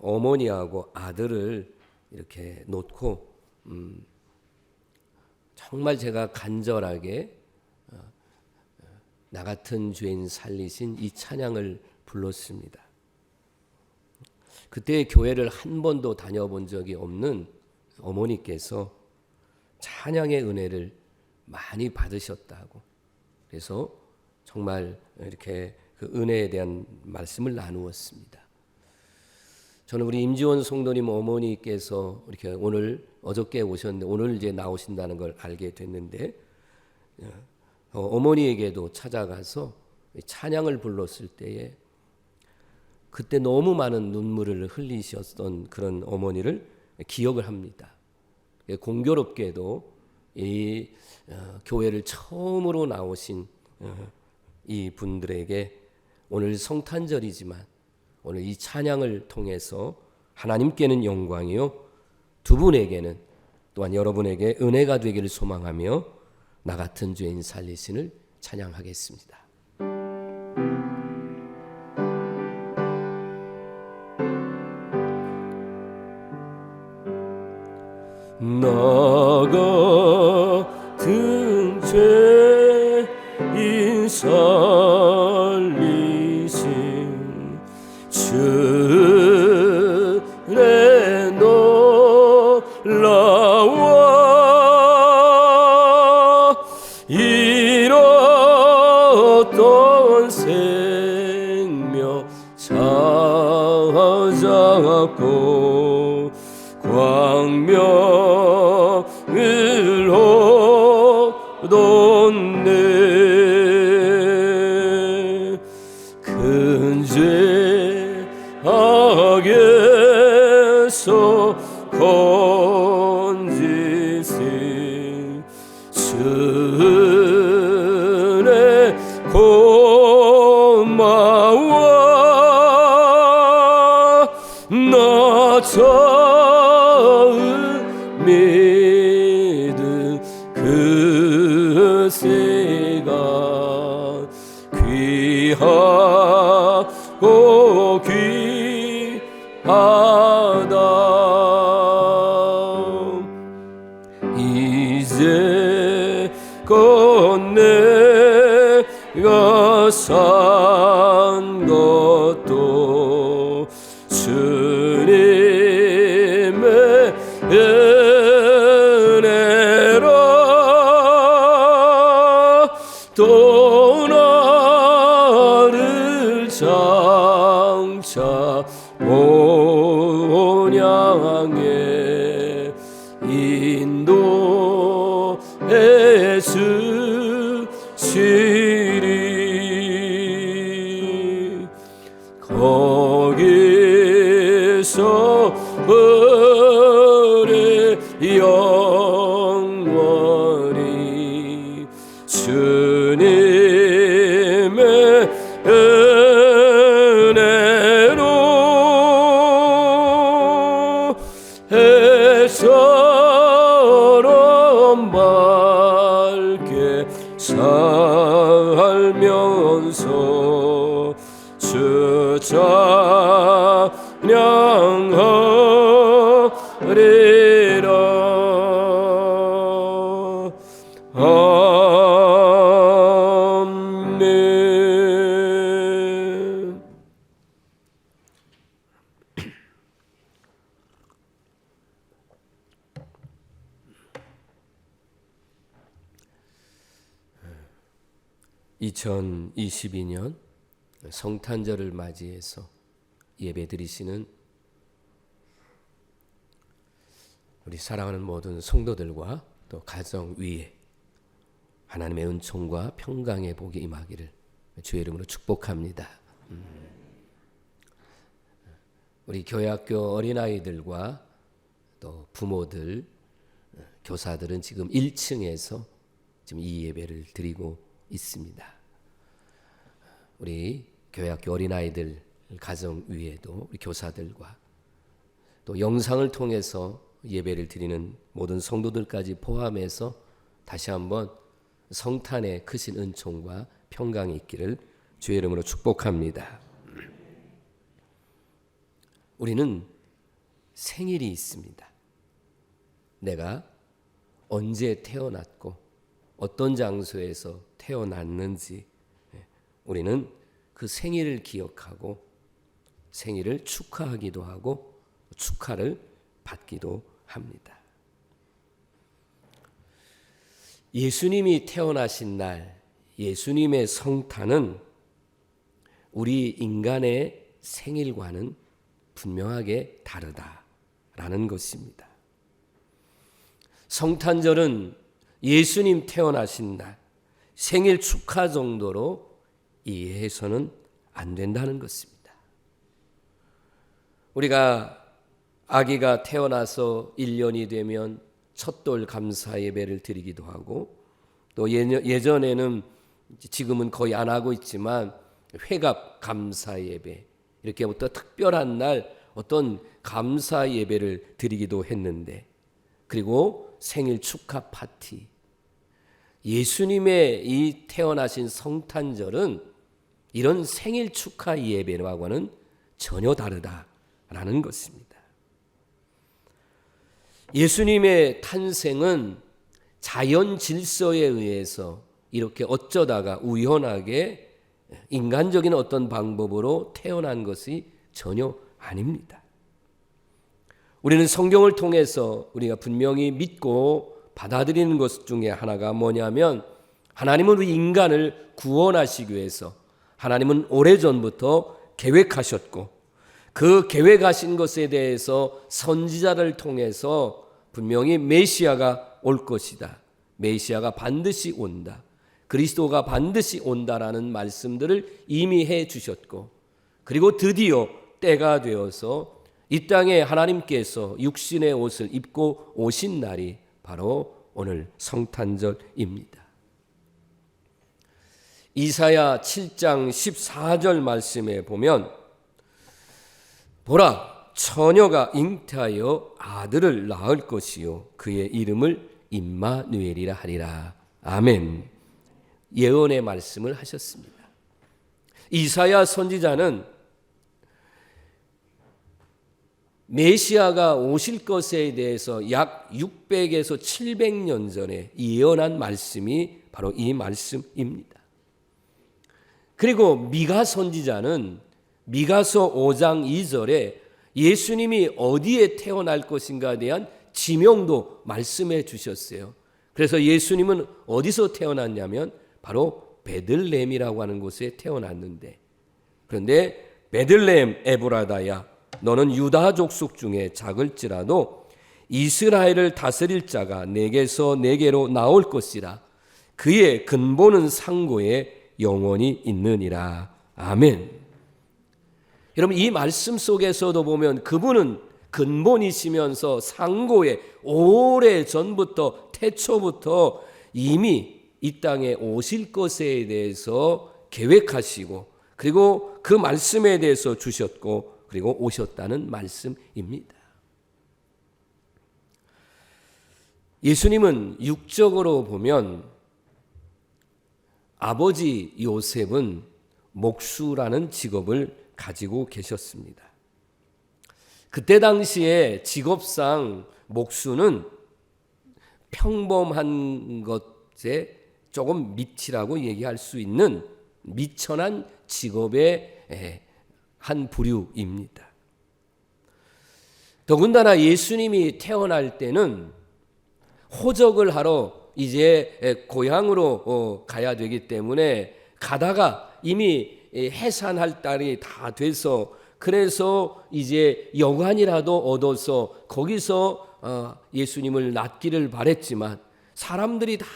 어머니하고 아들을 이렇게 놓고 정말 제가 간절하게 나 같은 죄인 살리신 이 찬양을 불렀습니다. 그때 교회를 한 번도 다녀본 적이 없는 어머니께서 찬양의 은혜를 많이 받으셨다고, 그래서 정말 이렇게 그 은혜에 대한 말씀을 나누었습니다. 저는 우리 임지원 성도님 어머니께서 이렇게 어저께 오셨는데 오늘 이제 나오신다는 걸 알게 됐는데, 어머니에게도 찾아가서 찬양을 불렀을 때에 그때 너무 많은 눈물을 흘리셨던 그런 어머니를 기억을 합니다. 공교롭게도 이 교회를 처음으로 나오신 이 분들에게 오늘 성탄절이지만 오늘 이 찬양을 통해서 하나님께는 영광이요 두 분에게는 또한 여러분에게 은혜가 되기를 소망하며 나 같은 죄인 살리신을 찬양하겠습니다. 나 같은 죄인 살리신 주의 놀라워 잃었던 생명 찾아갔고 광명을 얻었네. 큰 죄악에서 건지신 주의 고마워. 나 처음 믿은 그 시간 귀하고 귀하다. 이제껏 내가 산 것도 주님의 은혜라. 또 나를 장차 본향에 인도해 주시리. 거기서 오래 영원히 주님의 은혜 서로 맑게 살면서 주 찬양하리라. 아멘. (2022년) 성탄절을 맞이해서 예배 드리시는 우리 사랑하는 모든 성도들과 또 가정 위에 하나님의 은총과 평강의 복이 임하기를 주의 이름으로 축복합니다. 우리 교회학교 어린아이들과 또 부모들, 교사들은 지금 1층에서 지금 이 예배를 드리고 있습니다. 우리 교회학교 어린아이들 가정 위에도 우리 교사들과 또 영상을 통해서 예배를 드리는 모든 성도들까지 포함해서 다시 한번 성탄의 크신 은총과 평강이 있기를 주의 이름으로 축복합니다. 우리는 생일이 있습니다. 내가 언제 태어났고 어떤 장소에서 태어났는지 우리는 그 생일을 기억하고 생일을 축하하기도 하고 축하를 받기도 합니다. 예수님이 태어나신 날, 예수님의 성탄은 우리 인간의 생일과는 분명하게 다르다라는 것입니다. 성탄절은 예수님 태어나신 날, 생일 축하 정도로 이해해서는 안 된다는 것입니다. 우리가 아기가 태어나서 1년이 되면 첫돌 감사 예배를 드리기도 하고 또 예전에는 지금은 거의 안 하고 있지만 회갑 감사 예배 이렇게부터 특별한 날 어떤 감사 예배를 드리기도 했는데 그리고 생일 축하 파티 예수님의 이 태어나신 성탄절은 이런 생일 축하 예배와는 전혀 다르다라는 것입니다. 예수님의 탄생은 자연 질서에 의해서 이렇게 어쩌다가 우연하게 인간적인 어떤 방법으로 태어난 것이 전혀 아닙니다. 우리는 성경을 통해서 우리가 분명히 믿고 받아들이는 것 중에 하나가 뭐냐면 하나님은 우리 인간을 구원하시기 위해서 하나님은 오래전부터 계획하셨고 그 계획하신 것에 대해서 선지자를 통해서 분명히 메시아가 올 것이다. 메시아가 반드시 온다. 그리스도가 반드시 온다라는 말씀들을 이미 해 주셨고 그리고 드디어 때가 되어서 이 땅에 하나님께서 육신의 옷을 입고 오신 날이 바로 오늘 성탄절입니다. 이사야 7장 14절 말씀에 보면 보라 처녀가 잉태하여 아들을 낳을 것이요 그의 이름을 임마누엘이라 하리라. 아멘. 예언의 말씀을 하셨습니다. 이사야 선지자는 메시아가 오실 것에 대해서 약 600에서 700년 전에 예언한 말씀이 바로 이 말씀입니다. 그리고 미가 선지자는 미가서 5장 2절에 예수님이 어디에 태어날 것인가에 대한 지명도 말씀해 주셨어요. 그래서 예수님은 어디서 태어났냐면 바로 베들레헴이라고 하는 곳에 태어났는데 그런데 베들레헴 에브라다야 너는 유다 족속 중에 작을지라도 이스라엘을 다스릴 자가 내게서 내게로 나올 것이라 그의 근본은 상고에 영원히 있느니라. 아멘. 여러분 이 말씀 속에서도 보면 그분은 근본이시면서 상고에 오래전부터 태초부터 이미 이 땅에 오실 것에 대해서 계획하시고 그리고 그 말씀에 대해서 주셨고 그리고 오셨다는 말씀입니다. 예수님은 육적으로 보면 아버지 요셉은 목수라는 직업을 가지고 계셨습니다. 그때 당시에 직업상 목수는 평범한 것에 조금 밑이라고 얘기할 수 있는 미천한 직업의 한 부류입니다. 더군다나 예수님이 태어날 때는 호적을 하러 이제 고향으로 가야 되기 때문에 가다가 이미 해산할 달이 다 돼서 그래서 이제 여관이라도 얻어서 거기서 예수님을 낳기를 바랬지만 사람들이 다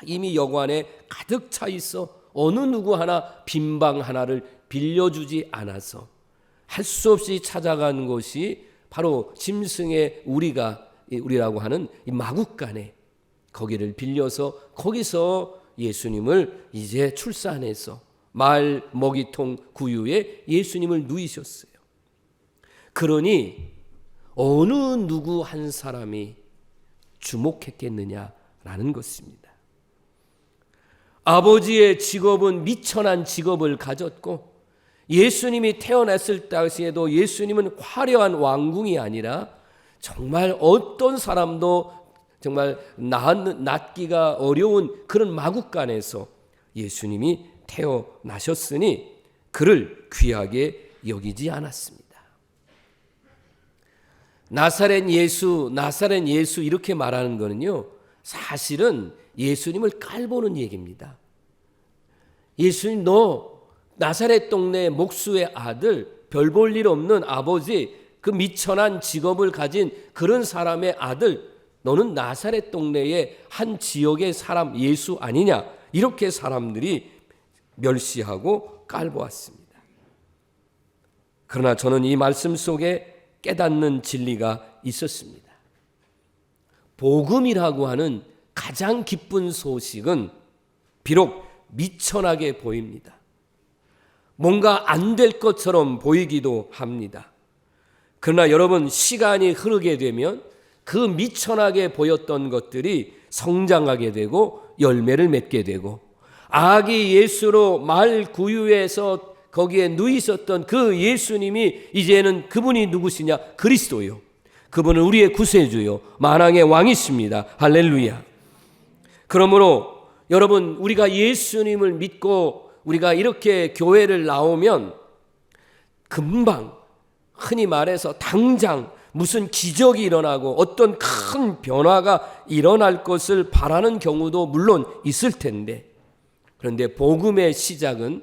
이미 여관에 가득 차 있어 어느 누구 하나 빈방 하나를 빌려주지 않아서 할 수 없이 찾아간 곳이 바로 짐승의 우리라고 하는 이 마구간에 거기를 빌려서 거기서 예수님을 이제 출산해서 말 먹이통 구유에 예수님을 누이셨어요. 그러니 어느 누구 한 사람이 주목했겠느냐라는 것입니다. 아버지의 직업은 미천한 직업을 가졌고 예수님이 태어났을 당시에도 예수님은 화려한 왕궁이 아니라 정말 어떤 사람도 정말 낳기가 어려운 그런 마구간에서 예수님이 태어나셨으니 그를 귀하게 여기지 않았습니다. 나사렛 예수 이렇게 말하는 거는요, 사실은 예수님을 깔보는 얘기입니다. 예수님, 너 나사렛 동네 목수의 아들, 별 볼 일 없는 아버지, 그 미천한 직업을 가진 그런 사람의 아들, 너는 나사렛 동네의 한 지역의 사람 예수 아니냐, 이렇게 사람들이 멸시하고 깔보았습니다. 그러나 저는 이 말씀 속에 깨닫는 진리가 있었습니다. 복음이라고 하는 가장 기쁜 소식은 비록 미천하게 보입니다. 뭔가 안 될 것처럼 보이기도 합니다. 그러나 여러분, 시간이 흐르게 되면 그 미천하게 보였던 것들이 성장하게 되고 열매를 맺게 되고 아기 예수로 말 구유에서 거기에 누이셨던 그 예수님이 이제는 그분이 누구시냐? 그리스도요. 그분은 우리의 구세주요. 만왕의 왕이십니다. 할렐루야. 그러므로 여러분, 우리가 예수님을 믿고 우리가 이렇게 교회를 나오면 금방, 흔히 말해서 당장 무슨 기적이 일어나고 어떤 큰 변화가 일어날 것을 바라는 경우도 물론 있을 텐데, 그런데 복음의 시작은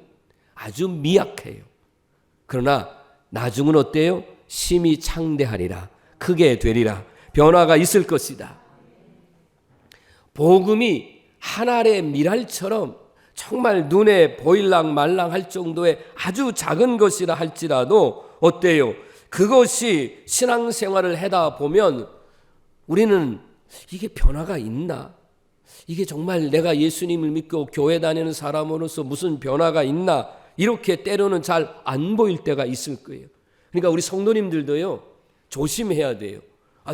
아주 미약해요. 그러나 나중은 어때요? 심히 창대하리라, 크게 되리라, 변화가 있을 것이다. 복음이 한 알의 밀알처럼 정말 눈에 보일랑 말랑할 정도의 아주 작은 것이라 할지라도 어때요? 그것이 신앙생활을 하다 보면 우리는 이게 변화가 있나? 이게 정말 내가 예수님을 믿고 교회 다니는 사람으로서 무슨 변화가 있나? 이렇게 때로는 잘 안 보일 때가 있을 거예요. 그러니까 우리 성도님들도요, 조심해야 돼요.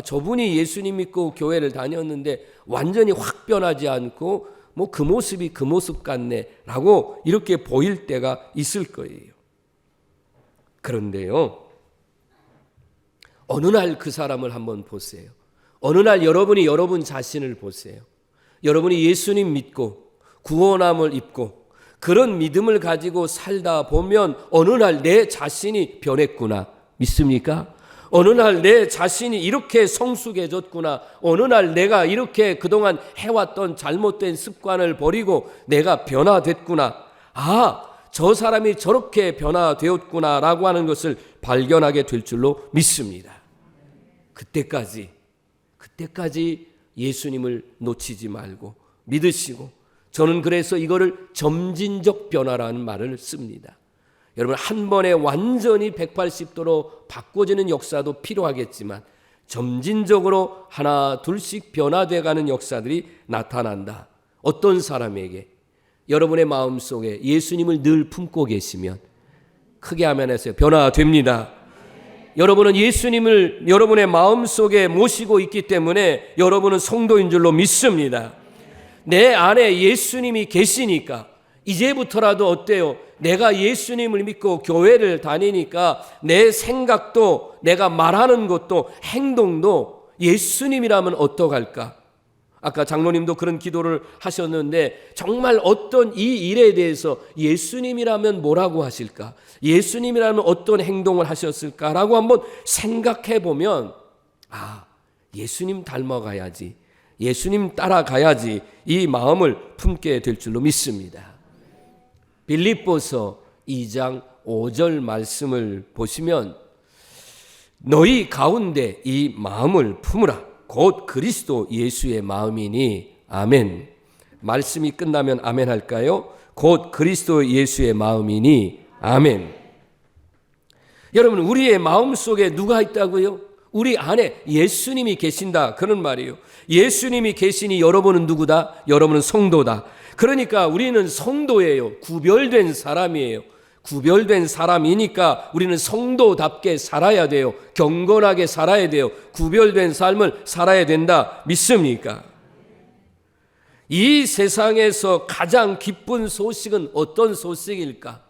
저분이 예수님 믿고 교회를 다녔는데 완전히 확 변하지 않고 뭐 그 모습이 그 모습 같네 라고 이렇게 보일 때가 있을 거예요. 그런데요, 어느 날 그 사람을 한번 보세요. 어느 날 여러분이 여러분 자신을 보세요. 여러분이 예수님 믿고 구원함을 입고 그런 믿음을 가지고 살다 보면 어느 날 내 자신이 변했구나. 믿습니까? 어느 날 내 자신이 이렇게 성숙해졌구나. 어느 날 내가 이렇게 그동안 해왔던 잘못된 습관을 버리고 내가 변화됐구나. 저 사람이 저렇게 변화되었구나 라고 하는 것을 발견하게 될 줄로 믿습니다. 그때까지 예수님을 놓치지 말고 믿으시고, 저는 그래서 이거를 점진적 변화라는 말을 씁니다. 여러분, 한 번에 완전히 180도로 바꿔지는 역사도 필요하겠지만 점진적으로 하나 둘씩 변화돼가는 역사들이 나타난다. 어떤 사람에게? 여러분의 마음속에 예수님을 늘 품고 계시면 크게 하면 해서요, 변화됩니다. 여러분은 예수님을 여러분의 마음속에 모시고 있기 때문에 여러분은 성도인 줄로 믿습니다. 내 안에 예수님이 계시니까 이제부터라도 어때요? 내가 예수님을 믿고 교회를 다니니까 내 생각도 내가 말하는 것도 행동도 예수님이라면 어떡할까? 아까 장로님도 그런 기도를 하셨는데 정말 어떤 이 일에 대해서 예수님이라면 뭐라고 하실까? 예수님이라면 어떤 행동을 하셨을까라고 한번 생각해 보면 예수님 닮아가야지, 예수님 따라가야지 이 마음을 품게 될 줄로 믿습니다. 빌립보서 2장 5절 말씀을 보시면 너희 가운데 이 마음을 품으라. 곧 그리스도 예수의 마음이니. 아멘. 말씀이 끝나면 아멘 할까요? 곧 그리스도 예수의 마음이니. 아멘. 여러분, 우리의 마음 속에 누가 있다고요? 우리 안에 예수님이 계신다, 그런 말이에요. 예수님이 계시니 여러분은 누구다? 여러분은 성도다. 그러니까 우리는 성도예요. 구별된 사람이에요. 구별된 사람이니까 우리는 성도답게 살아야 돼요. 경건하게 살아야 돼요. 구별된 삶을 살아야 된다. 믿습니까? 이 세상에서 가장 기쁜 소식은 어떤 소식일까?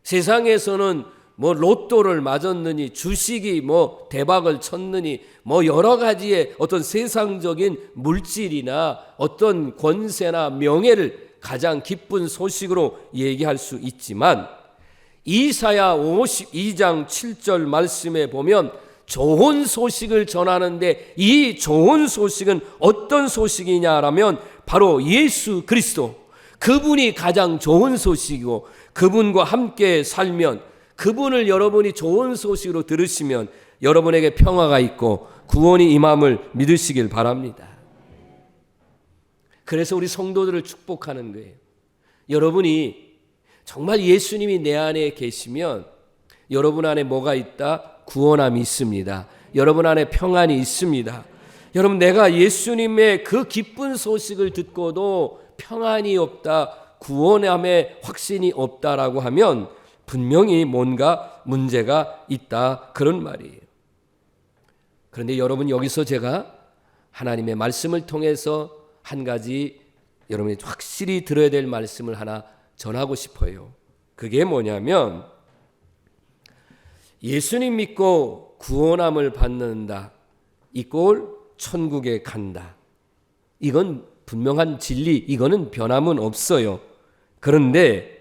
세상에서는 로또를 맞았느니, 주식이 대박을 쳤느니, 여러 가지의 어떤 세상적인 물질이나 어떤 권세나 명예를 가장 기쁜 소식으로 얘기할 수 있지만, 이사야 52장 7절 말씀에 보면 좋은 소식을 전하는데 이 좋은 소식은 어떤 소식이냐라면 바로 예수 그리스도, 그분이 가장 좋은 소식이고, 그분과 함께 살면, 그분을 여러분이 좋은 소식으로 들으시면 여러분에게 평화가 있고 구원이 임함을 믿으시길 바랍니다. 그래서 우리 성도들을 축복하는 거예요. 여러분이 정말 예수님이 내 안에 계시면 여러분 안에 뭐가 있다? 구원함이 있습니다. 여러분 안에 평안이 있습니다. 여러분, 내가 예수님의 그 기쁜 소식을 듣고도 평안이 없다, 구원함의 확신이 없다라고 하면 분명히 뭔가 문제가 있다, 그런 말이에요. 그런데 여러분, 여기서 제가 하나님의 말씀을 통해서 한 가지 여러분이 확실히 들어야 될 말씀을 하나 전하고 싶어요. 그게 뭐냐면, 예수님 믿고 구원함을 받는다 이꼴 천국에 간다. 이건 분명한 진리, 이거는 변함은 없어요. 그런데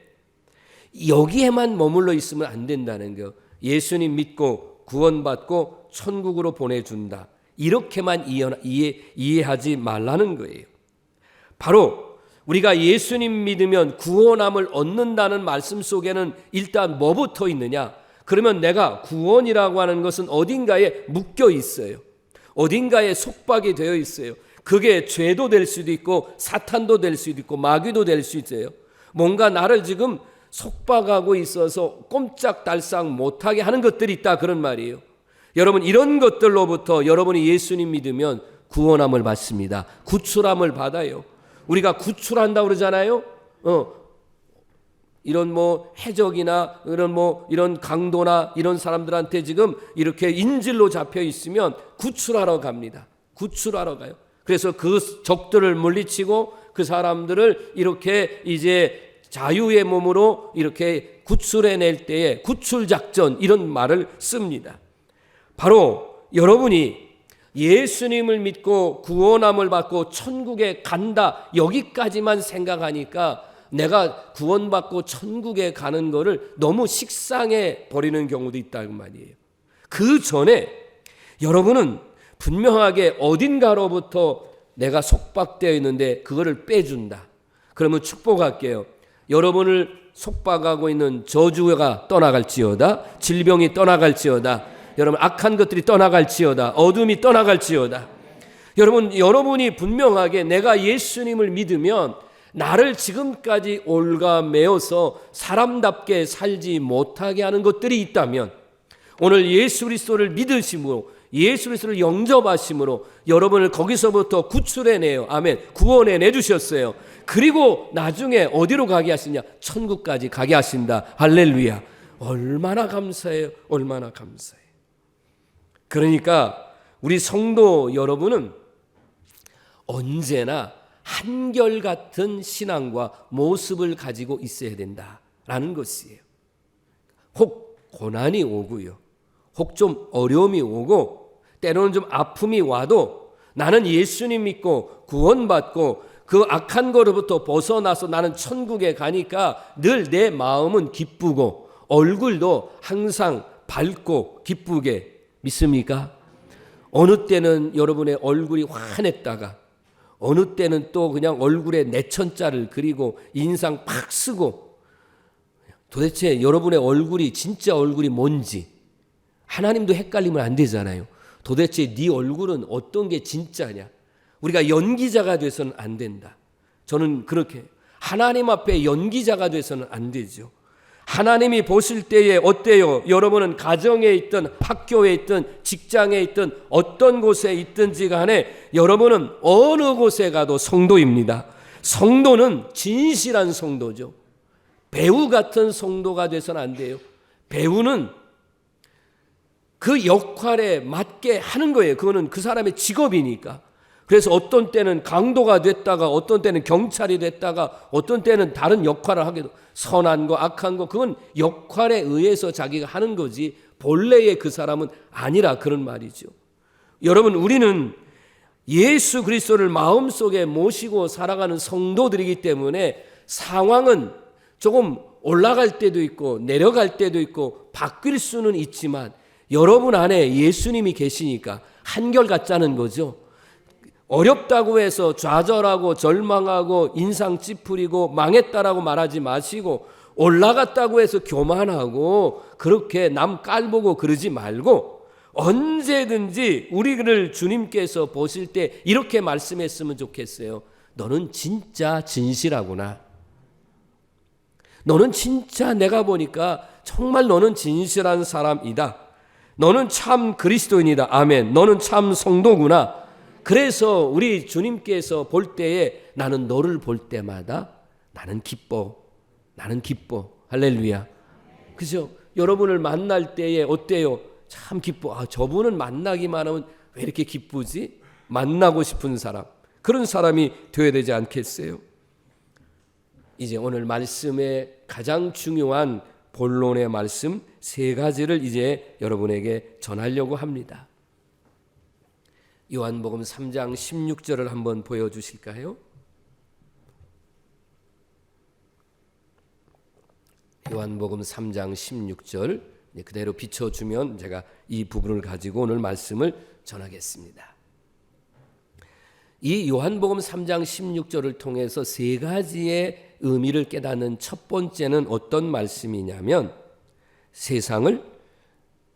여기에만 머물러 있으면 안 된다는 거예요. 예수님 믿고 구원받고 천국으로 보내준다, 이렇게만 이해하지 말라는 거예요. 바로 우리가 예수님 믿으면 구원함을 얻는다는 말씀 속에는 일단 뭐부터 있느냐? 그러면 내가 구원이라고 하는 것은 어딘가에 묶여 있어요. 어딘가에 속박이 되어 있어요. 그게 죄도 될 수도 있고 사탄도 될 수도 있고 마귀도 될 수 있어요. 뭔가 나를 지금 속박하고 있어서 꼼짝달싹 못하게 하는 것들이 있다, 그런 말이에요. 여러분, 이런 것들로부터 여러분이 예수님 믿으면 구원함을 받습니다. 구출함을 받아요. 우리가 구출한다고 그러잖아요. 이런 해적이나 이런 강도나 이런 사람들한테 지금 이렇게 인질로 잡혀 있으면 구출하러 갑니다. 구출하러 가요. 그래서 그 적들을 물리치고 그 사람들을 이렇게 이제 자유의 몸으로 이렇게 구출해낼 때에 구출작전, 이런 말을 씁니다. 바로 여러분이 예수님을 믿고 구원함을 받고 천국에 간다, 여기까지만 생각하니까 내가 구원받고 천국에 가는 거를 너무 식상해 버리는 경우도 있다는 말이에요. 그 전에 여러분은 분명하게 어딘가로부터 내가 속박되어 있는데 그거를 빼준다. 그러면 축복할게요. 여러분을 속박하고 있는 저주가 떠나갈지어다, 질병이 떠나갈지어다, 여러분 악한 것들이 떠나갈지어다, 어둠이 떠나갈지어다. 여러분이 분명하게 내가 예수님을 믿으면 나를 지금까지 올가매어서 사람답게 살지 못하게 하는 것들이 있다면, 오늘 예수 그리스도를 믿으심으로, 예수 그리스도를 영접하심으로 여러분을 거기서부터 구출해내요. 아멘. 구원해내 주셨어요. 그리고 나중에 어디로 가게 하시냐? 천국까지 가게 하신다. 할렐루야. 얼마나 감사해요. 얼마나 감사해요. 그러니까 우리 성도 여러분은 언제나 한결같은 신앙과 모습을 가지고 있어야 된다라는 것이에요. 혹 고난이 오고요, 혹 좀 어려움이 오고 때로는 좀 아픔이 와도 나는 예수님 믿고 구원받고 그 악한 거로부터 벗어나서 나는 천국에 가니까 늘 내 마음은 기쁘고 얼굴도 항상 밝고 기쁘게 믿습니까? 어느 때는 여러분의 얼굴이 환했다가 어느 때는 또 그냥 얼굴에 내천자를 그리고 인상 팍 쓰고, 도대체 여러분의 얼굴이 진짜 얼굴이 뭔지 하나님도 헷갈리면 안 되잖아요. 도대체 네 얼굴은 어떤 게 진짜냐? 우리가 연기자가 돼서는 안 된다. 저는 그렇게 하나님 앞에 연기자가 돼서는 안 되죠. 하나님이 보실 때에 어때요? 여러분은 가정에 있든 학교에 있든 직장에 있든 어떤 곳에 있든지 간에 여러분은 어느 곳에 가도 성도입니다. 성도는 진실한 성도죠. 배우 같은 성도가 돼서는 안 돼요. 배우는 그 역할에 맞게 하는 거예요. 그거는 그 사람의 직업이니까. 그래서 어떤 때는 강도가 됐다가 어떤 때는 경찰이 됐다가 어떤 때는 다른 역할을 하게 돼. 선한 거 악한 거 그건 역할에 의해서 자기가 하는 거지 본래의 그 사람은 아니라 그런 말이죠. 여러분, 우리는 예수 그리스도를 마음속에 모시고 살아가는 성도들이기 때문에 상황은 조금 올라갈 때도 있고 내려갈 때도 있고 바뀔 수는 있지만 여러분 안에 예수님이 계시니까 한결같자는 거죠. 어렵다고 해서 좌절하고 절망하고 인상 찌푸리고 망했다라고 말하지 마시고, 올라갔다고 해서 교만하고 그렇게 남 깔보고 그러지 말고 언제든지 우리를 주님께서 보실 때 이렇게 말씀했으면 좋겠어요. 너는 진짜 진실하구나. 너는 진짜 내가 보니까 정말 너는 진실한 사람이다. 너는 참 그리스도인이다. 아멘. 너는 참 성도구나. 그래서 우리 주님께서 볼 때에 나는 너를 볼 때마다 나는 기뻐. 나는 기뻐. 할렐루야. 그죠? 여러분을 만날 때에 어때요? 참 기뻐. 아, 저분은 만나기만 하면 왜 이렇게 기쁘지? 만나고 싶은 사람. 그런 사람이 되어야 되지 않겠어요? 이제 오늘 말씀의 가장 중요한 본론의 말씀 세 가지를 이제 여러분에게 전하려고 합니다. 요한복음 3장 16절을 한번 보여주실까요? 요한복음 3장 16절 그대로 비춰주면 제가 이 부분을 가지고 오늘 말씀을 전하겠습니다. 이 요한복음 3장 16절을 통해서 세 가지의 의미를 깨닫는 첫 번째는 어떤 말씀이냐면 세상을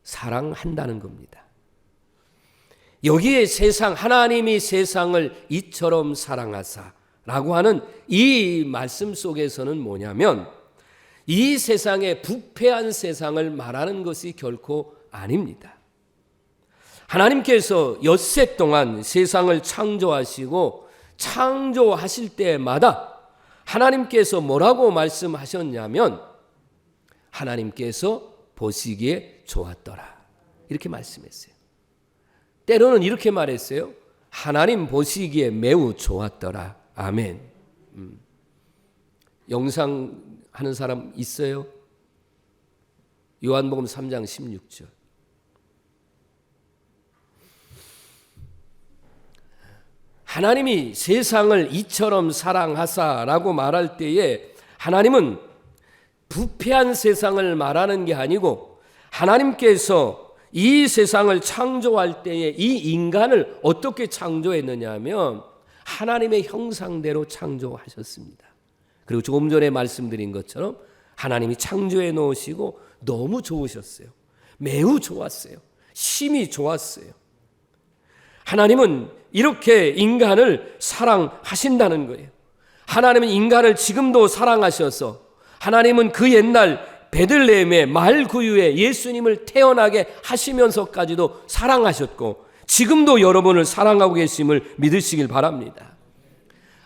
사랑한다는 겁니다. 여기에 세상, 하나님이 세상을 이처럼 사랑하사라고 하는 이 말씀 속에서는 뭐냐면 이 세상의 부패한 세상을 말하는 것이 결코 아닙니다. 하나님께서 엿새 동안 세상을 창조하시고 창조하실 때마다 하나님께서 뭐라고 말씀하셨냐면 하나님께서 보시기에 좋았더라 이렇게 말씀했어요. 때로는 이렇게 말했어요. 하나님 보시기에 매우 좋았더라. 아멘. 영상 하는 사람 있어요? 요한복음 3장 16절. 하나님이 세상을 이처럼 사랑하사라고 말할 때에 하나님은 부패한 세상을 말하는 게 아니고 하나님께서 이 세상을 창조할 때에 이 인간을 어떻게 창조했느냐 하면 하나님의 형상대로 창조하셨습니다. 그리고 조금 전에 말씀드린 것처럼 하나님이 창조해 놓으시고 너무 좋으셨어요. 매우 좋았어요. 심히 좋았어요. 하나님은 이렇게 인간을 사랑하신다는 거예요. 하나님은 인간을 지금도 사랑하셔서 하나님은 그 옛날 베들레헴의 말구유에 예수님을 태어나게 하시면서까지도 사랑하셨고 지금도 여러분을 사랑하고 계심을 믿으시길 바랍니다.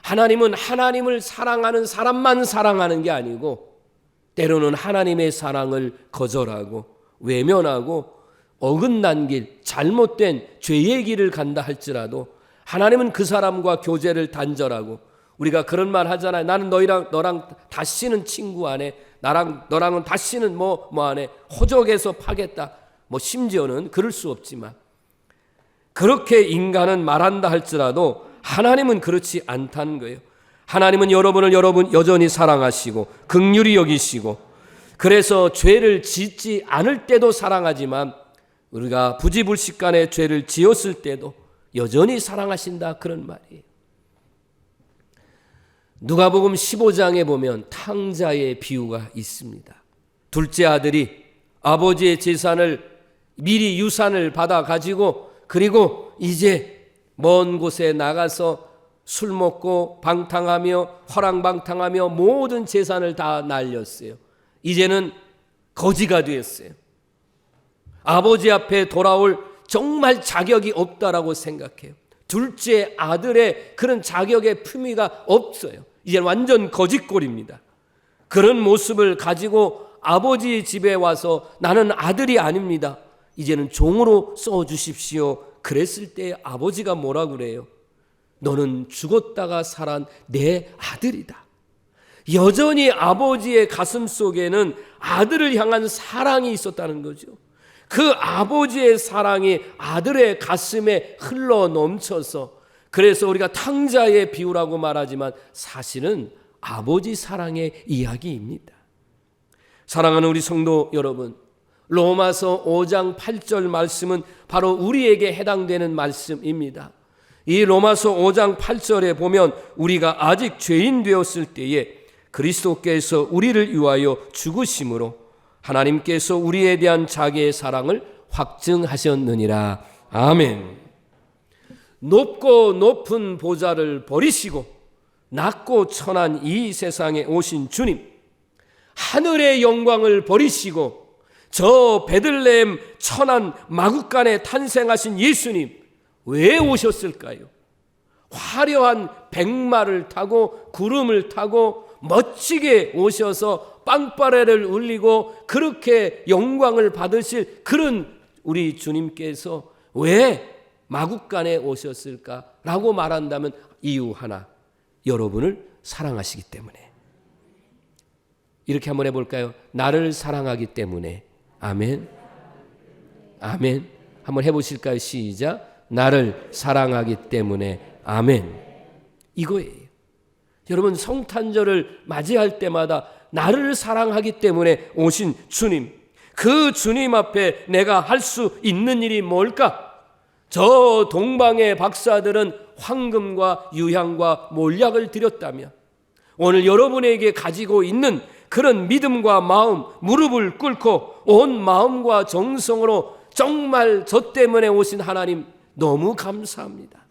하나님은 하나님을 사랑하는 사람만 사랑하는 게 아니고 때로는 하나님의 사랑을 거절하고 외면하고 어긋난 길, 잘못된 죄의 길을 간다 할지라도 하나님은 그 사람과 교제를 단절하고, 우리가 그런 말 하잖아요. 나는 너랑 다시는 친구 안 해. 너랑은 다시는 뭐 안 해. 호적에서 파겠다. 뭐 심지어는 그럴 수 없지만, 그렇게 인간은 말한다 할지라도 하나님은 그렇지 않다는 거예요. 하나님은 여러분 여전히 사랑하시고 긍휼히 여기시고, 그래서 죄를 짓지 않을 때도 사랑하지만 우리가 부지불식간에 죄를 지었을 때도 여전히 사랑하신다, 그런 말이에요. 누가복음 15장에 보면 탕자의 비유가 있습니다. 둘째 아들이 아버지의 재산을 미리 유산을 받아 가지고, 그리고 이제 먼 곳에 나가서 술 먹고 방탕하며 허랑방탕하며 모든 재산을 다 날렸어요. 이제는 거지가 되었어요. 아버지 앞에 돌아올 정말 자격이 없다라고 생각해요. 둘째 아들의 그런 자격의 품위가 없어요. 이제 완전 거짓골입니다. 그런 모습을 가지고 아버지 집에 와서 나는 아들이 아닙니다, 이제는 종으로 써주십시오. 그랬을 때 아버지가 뭐라 그래요? 너는 죽었다가 살아난 내 아들이다. 여전히 아버지의 가슴 속에는 아들을 향한 사랑이 있었다는 거죠. 그 아버지의 사랑이 아들의 가슴에 흘러 넘쳐서, 그래서 우리가 탕자의 비유라고 말하지만 사실은 아버지 사랑의 이야기입니다. 사랑하는 우리 성도 여러분, 로마서 5장 8절 말씀은 바로 우리에게 해당되는 말씀입니다. 이 로마서 5장 8절에 보면 우리가 아직 죄인 되었을 때에 그리스도께서 우리를 위하여 죽으심으로 하나님께서 우리에 대한 자기의 사랑을 확증하셨느니라. 아멘. 높고 높은 보좌를 버리시고 낮고 천한 이 세상에 오신 주님, 하늘의 영광을 버리시고 저 베들레헴 천한 마구간에 탄생하신 예수님, 왜 오셨을까요? 화려한 백마를 타고 구름을 타고 멋지게 오셔서 빵빠레를 울리고 그렇게 영광을 받으실 그런 우리 주님께서 왜 마구간에 오셨을까라고 말한다면 이유 하나, 여러분을 사랑하시기 때문에. 이렇게 한번 해볼까요? 나를 사랑하기 때문에. 아멘. 아멘. 한번 해보실까요? 시작. 나를 사랑하기 때문에. 아멘. 이거예요. 여러분, 성탄절을 맞이할 때마다 나를 사랑하기 때문에 오신 주님, 그 주님 앞에 내가 할 수 있는 일이 뭘까? 저 동방의 박사들은 황금과 유향과 몰약을 드렸다면 오늘 여러분에게 가지고 있는 그런 믿음과 마음, 무릎을 꿇고 온 마음과 정성으로 정말 저 때문에 오신 하나님 너무 감사합니다.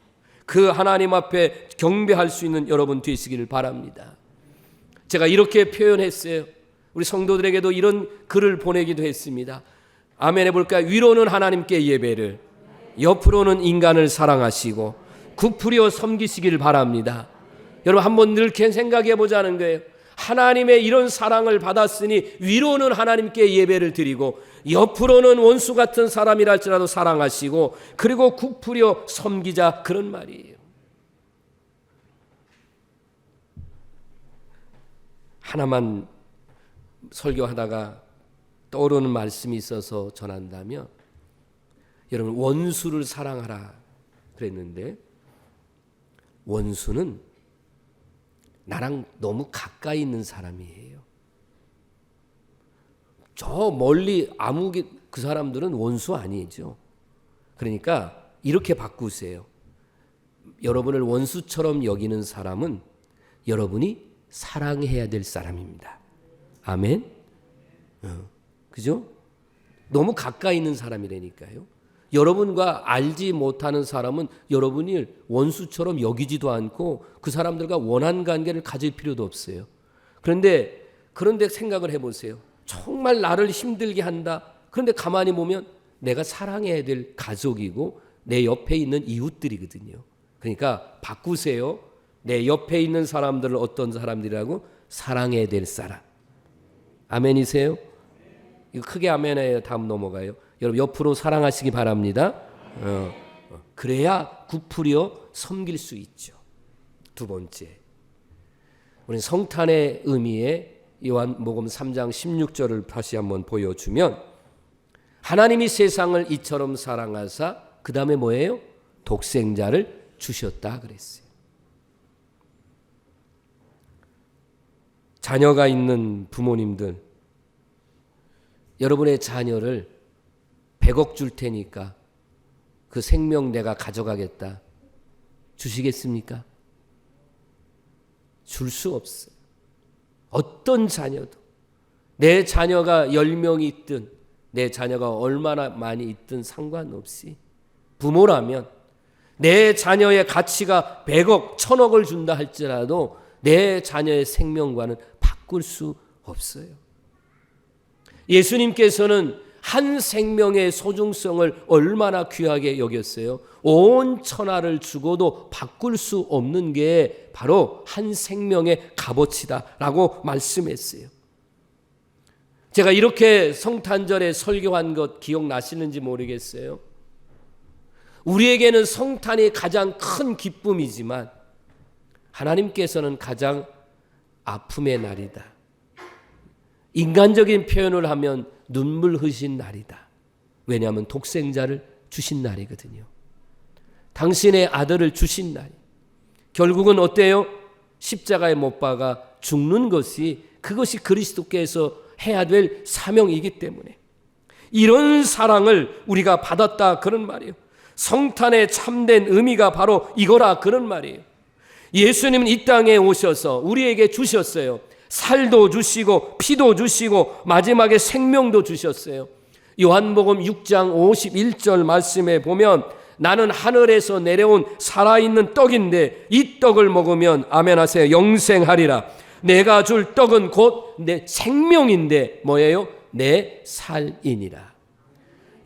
그 하나님 앞에 경배할 수 있는 여러분 되시기를 바랍니다. 제가 이렇게 표현했어요. 우리 성도들에게도 이런 글을 보내기도 했습니다. 아멘 해볼까요? 위로는 하나님께 예배를, 옆으로는 인간을 사랑하시고 굽으려 섬기시기를 바랍니다. 여러분, 한번 이렇게 생각해 보자는 거예요. 하나님의 이런 사랑을 받았으니 위로는 하나님께 예배를 드리고 옆으로는 원수 같은 사람이라 할지라도 사랑하시고 그리고 굽으려 섬기자, 그런 말이에요. 하나만 설교하다가 떠오르는 말씀이 있어서 전한다면, 여러분, 원수를 사랑하라 그랬는데 원수는 나랑 너무 가까이 있는 사람이에요. 저 멀리 그 사람들은 원수 아니죠. 그러니까 이렇게 바꾸세요. 여러분을 원수처럼 여기는 사람은 여러분이 사랑해야 될 사람입니다. 아멘. 그죠? 너무 가까이 있는 사람이라니까요. 여러분과 알지 못하는 사람은 여러분이 원수처럼 여기지도 않고 그 사람들과 원한 관계를 가질 필요도 없어요. 그런데 생각을 해보세요. 정말 나를 힘들게 한다. 그런데 가만히 보면 내가 사랑해야 될 가족이고 내 옆에 있는 이웃들이거든요. 그러니까 바꾸세요. 내 옆에 있는 사람들을 어떤 사람들이라고? 사랑해야 될 사람. 아멘이세요? 이거 크게 아멘해요. 다음 넘어가요. 여러분 옆으로 사랑하시기 바랍니다. 그래야 구풀이어 섬길 수 있죠. 두 번째, 우리 성탄의 의미에 요한복음 3장 16절을 다시 한번 보여주면 하나님이 세상을 이처럼 사랑하사 그 다음에 뭐예요? 독생자를 주셨다 그랬어요. 자녀가 있는 부모님들, 여러분의 자녀를 100억 줄 테니까 그 생명 내가 가져가겠다. 주시겠습니까? 줄 수 없어요. 어떤 자녀도 내 자녀가 10명이 있든 내 자녀가 얼마나 많이 있든 상관없이 부모라면 내 자녀의 가치가 100억, 1000억을 준다 할지라도 내 자녀의 생명과는 바꿀 수 없어요. 예수님께서는 한 생명의 소중성을 얼마나 귀하게 여겼어요. 온 천하를 주고도 바꿀 수 없는 게 바로 한 생명의 값어치다라고 말씀했어요. 제가 이렇게 성탄절에 설교한 것 기억나시는지 모르겠어요. 우리에게는 성탄이 가장 큰 기쁨이지만 하나님께서는 가장 아픔의 날이다. 인간적인 표현을 하면 눈물 흘린 날이다. 왜냐하면 독생자를 주신 날이거든요. 당신의 아들을 주신 날. 결국은 어때요? 십자가에 못 박아 죽는 것이 그것이 그리스도께서 해야 될 사명이기 때문에 이런 사랑을 우리가 받았다 그런 말이에요. 성탄의 참된 의미가 바로 이거라 그런 말이에요. 예수님은 이 땅에 오셔서 우리에게 주셨어요. 살도 주시고 피도 주시고 마지막에 생명도 주셨어요. 요한복음 6장 51절 말씀에 보면 나는 하늘에서 내려온 살아있는 떡인데 이 떡을 먹으면 아멘 하세요. 영생하리라. 내가 줄 떡은 곧 내 생명인데 뭐예요? 내 살이니라.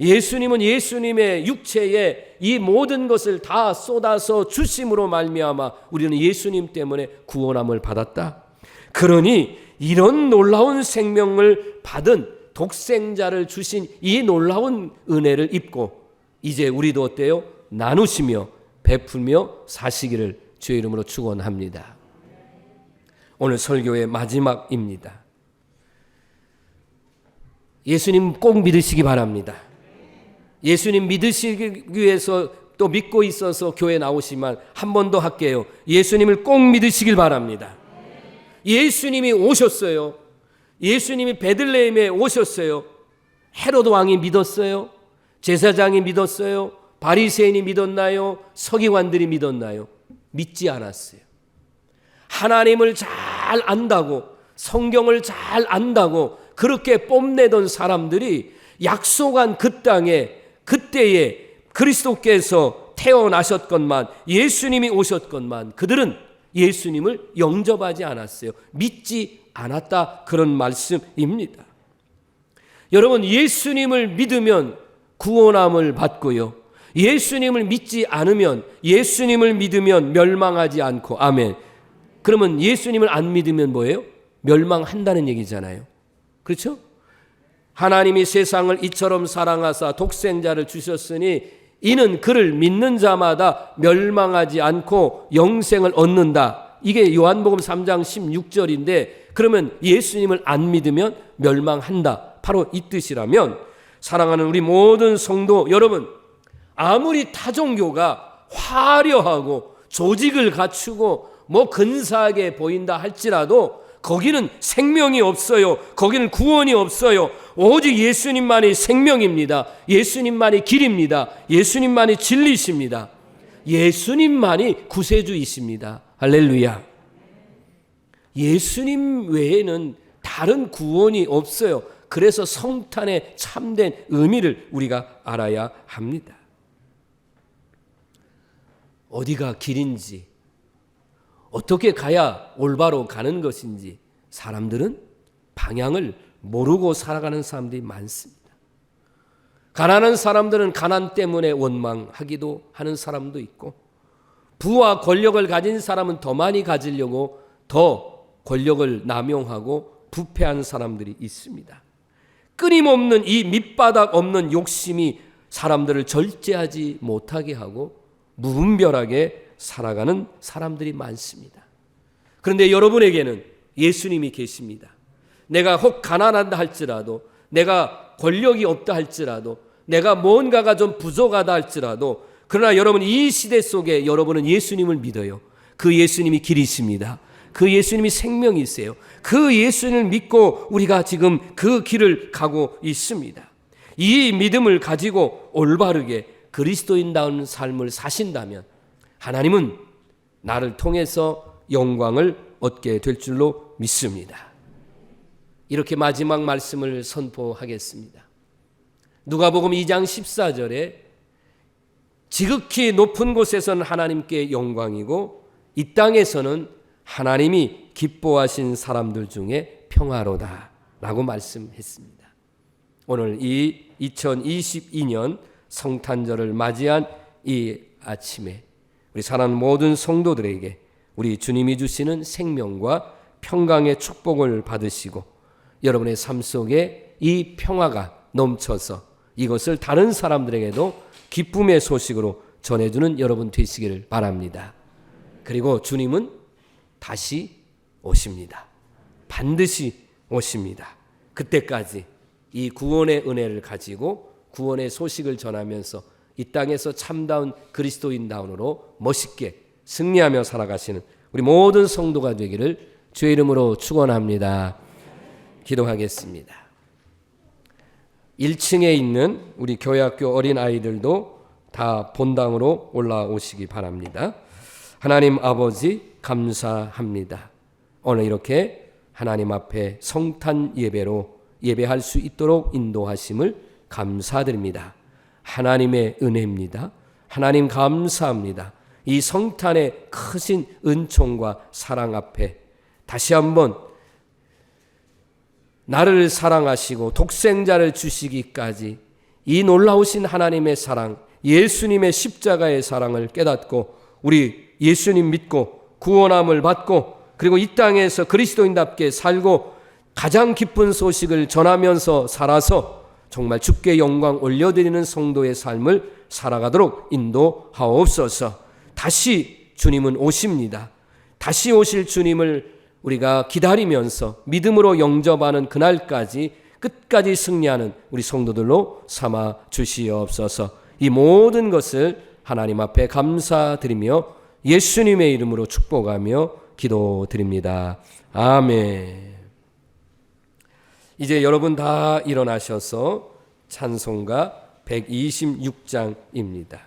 예수님은 예수님의 육체에 이 모든 것을 다 쏟아서 주심으로 말미암아 우리는 예수님 때문에 구원함을 받았다. 그러니 이런 놀라운 생명을 받은 독생자를 주신 이 놀라운 은혜를 입고 이제 우리도 어때요? 나누시며 베풀며 사시기를 주의 이름으로 축원합니다. 오늘 설교의 마지막입니다. 예수님 꼭 믿으시기 바랍니다. 예수님 믿으시기 위해서 또 믿고 있어서 교회 나오시면 한 번 더 할게요. 예수님을 꼭 믿으시길 바랍니다. 예수님이 오셨어요. 예수님이 베들레헴에 오셨어요. 헤로드 왕이 믿었어요? 제사장이 믿었어요? 바리새인이 믿었나요? 서기관들이 믿었나요? 믿지 않았어요. 하나님을 잘 안다고, 성경을 잘 안다고 그렇게 뽐내던 사람들이 약속한 그 땅에 그때에 그리스도께서 태어나셨건만 예수님이 오셨건만 그들은 예수님을 영접하지 않았어요. 믿지 않았다 그런 말씀입니다. 여러분, 예수님을 믿으면 구원함을 받고요. 예수님을 믿지 않으면, 예수님을 믿으면 멸망하지 않고, 아멘. 그러면 예수님을 안 믿으면 뭐예요? 멸망한다는 얘기잖아요. 그렇죠? 하나님이 세상을 이처럼 사랑하사 독생자를 주셨으니 이는 그를 믿는 자마다 멸망하지 않고 영생을 얻는다. 이게 요한복음 3장 16절인데 그러면 예수님을 안 믿으면 멸망한다. 바로 이 뜻이라면 사랑하는 우리 모든 성도 여러분, 아무리 타종교가 화려하고 조직을 갖추고 뭐 근사하게 보인다 할지라도 거기는 생명이 없어요. 거기는 구원이 없어요. 오직 예수님만이 생명입니다. 예수님만이 길입니다. 예수님만이 진리십니다. 예수님만이 구세주이십니다. 할렐루야. 예수님 외에는 다른 구원이 없어요. 그래서 성탄의 참된 의미를 우리가 알아야 합니다. 어디가 길인지, 어떻게 가야 올바로 가는 것인지 사람들은 방향을 모르고 살아가는 사람들이 많습니다. 가난한 사람들은 가난 때문에 원망하기도 하는 사람도 있고, 부와 권력을 가진 사람은 더 많이 가지려고 더 권력을 남용하고 부패한 사람들이 있습니다. 끊임없는 이 밑바닥 없는 욕심이 사람들을 절제하지 못하게 하고 무분별하게 살아가는 사람들이 많습니다. 그런데 여러분에게는 예수님이 계십니다. 내가 혹 가난하다 할지라도, 내가 권력이 없다 할지라도, 내가 뭔가가 좀 부족하다 할지라도, 그러나 여러분 이 시대 속에 여러분은 예수님을 믿어요. 그 예수님이 길이십니다. 그 예수님이 생명이세요. 그 예수님을 믿고 우리가 지금 그 길을 가고 있습니다. 이 믿음을 가지고 올바르게 그리스도인다운 삶을 사신다면 하나님은 나를 통해서 영광을 얻게 될 줄로 믿습니다. 이렇게 마지막 말씀을 선포하겠습니다. 누가복음 2장 14절에 지극히 높은 곳에서는 하나님께 영광이고 이 땅에서는 하나님이 기뻐하신 사람들 중에 평화로다 라고 말씀했습니다. 오늘 이 2022년 성탄절을 맞이한 이 아침에 우리 사랑하는 모든 성도들에게 우리 주님이 주시는 생명과 평강의 축복을 받으시고 여러분의 삶 속에 이 평화가 넘쳐서 이것을 다른 사람들에게도 기쁨의 소식으로 전해주는 여러분 되시기를 바랍니다. 그리고 주님은 다시 오십니다. 반드시 오십니다. 그때까지 이 구원의 은혜를 가지고 구원의 소식을 전하면서 이 땅에서 참다운 그리스도인다운으로 멋있게 승리하며 살아가시는 우리 모든 성도가 되기를 주의 이름으로 축원합니다. 기도하겠습니다. 1층에 있는 우리 교회학교 어린아이들도 다 본당으로 올라오시기 바랍니다. 하나님 아버지 감사합니다. 오늘 이렇게 하나님 앞에 성탄 예배로 예배할 수 있도록 인도하심을 감사드립니다. 하나님의 은혜입니다. 하나님 감사합니다. 이 성탄의 크신 은총과 사랑 앞에 다시 한번 나를 사랑하시고 독생자를 주시기까지 이 놀라우신 하나님의 사랑, 예수님의 십자가의 사랑을 깨닫고 우리 예수님 믿고 구원함을 받고 그리고 이 땅에서 그리스도인답게 살고 가장 기쁜 소식을 전하면서 살아서 정말 주께 영광 올려드리는 성도의 삶을 살아가도록 인도하옵소서. 다시 주님은 오십니다. 다시 오실 주님을 우리가 기다리면서 믿음으로 영접하는 그날까지 끝까지 승리하는 우리 성도들로 삼아 주시옵소서. 이 모든 것을 하나님 앞에 감사드리며 예수님의 이름으로 축복하며 기도드립니다. 아멘. 이제 여러분 다 일어나셔서 찬송가 126장입니다.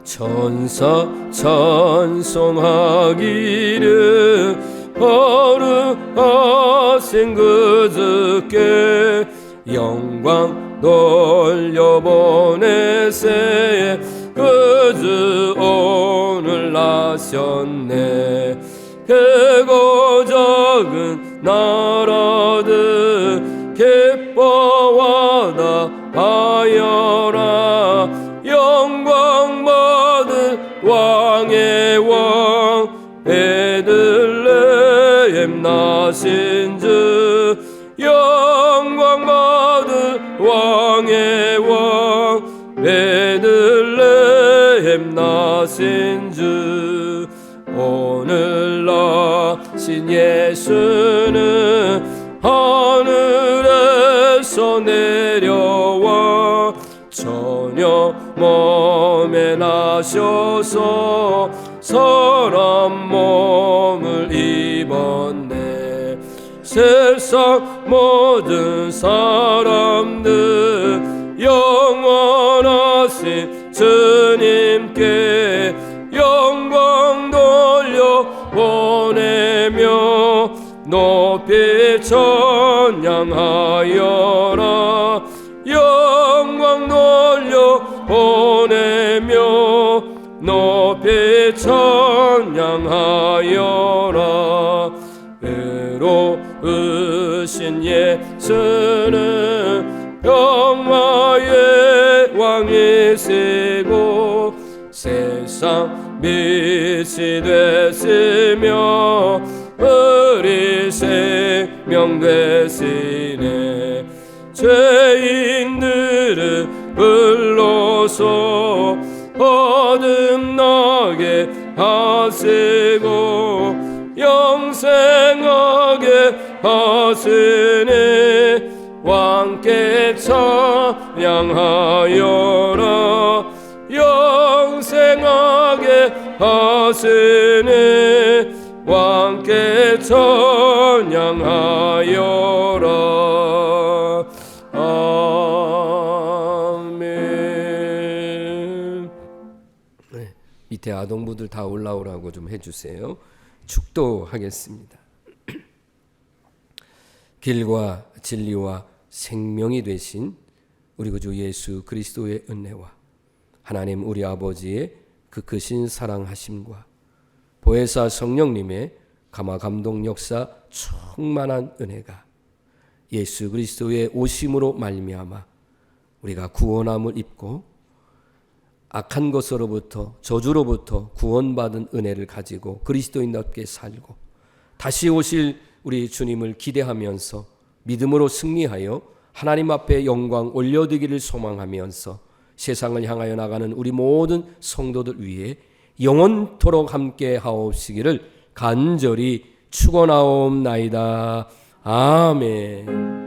천사 찬송하기를 거룩하신 그주께 영광 돌려보내세 그주 오늘 나셨네. 크고 작은 나라들 기뻐하다 하여라. 영광 받을 왕의 왕 베들레헴 나신 주 영광 받을 왕의 왕 베들레헴 나신 주 오늘 나신 예수는 하늘에서 내려와 처녀 몸에 나셔서 사람 몸을 입었네. 세상 모든 사람들 영원하신 주님께 영광 돌려 보내며 높이 찬양하여라. 영광 돌려 보내며 높이 찬양하여라. 의로우신 예수는 평화의 왕이시고 세상 세상 빛이 됐으며 우리 생명 되시네. 죄인들을 불러서 어둠 나게 하시고 영생하게 하시니 왕께 찬양하여라. 영생하게 하시니 왕께 찬양하여라. 아멘. 네, 밑에 아동부들 다 올라오라고 좀 해주세요. 축도하겠습니다. 길과 진리와 생명이 되신 우리 구주 예수 그리스도의 은혜와 하나님 우리 아버지의 그 크신 사랑하심과 보혜사 성령님의 감화 감동 역사 충만한 은혜가 예수 그리스도의 오심으로 말미암아 우리가 구원함을 입고 악한 것으로부터 저주로부터 구원받은 은혜를 가지고 그리스도인답게 살고 다시 오실 우리 주님을 기대하면서 믿음으로 승리하여 하나님 앞에 영광 올려드리기를 소망하면서 세상을 향하여 나가는 우리 모든 성도들 위해 영원토록 함께 하옵시기를 간절히 축원하옵나이다. 아멘.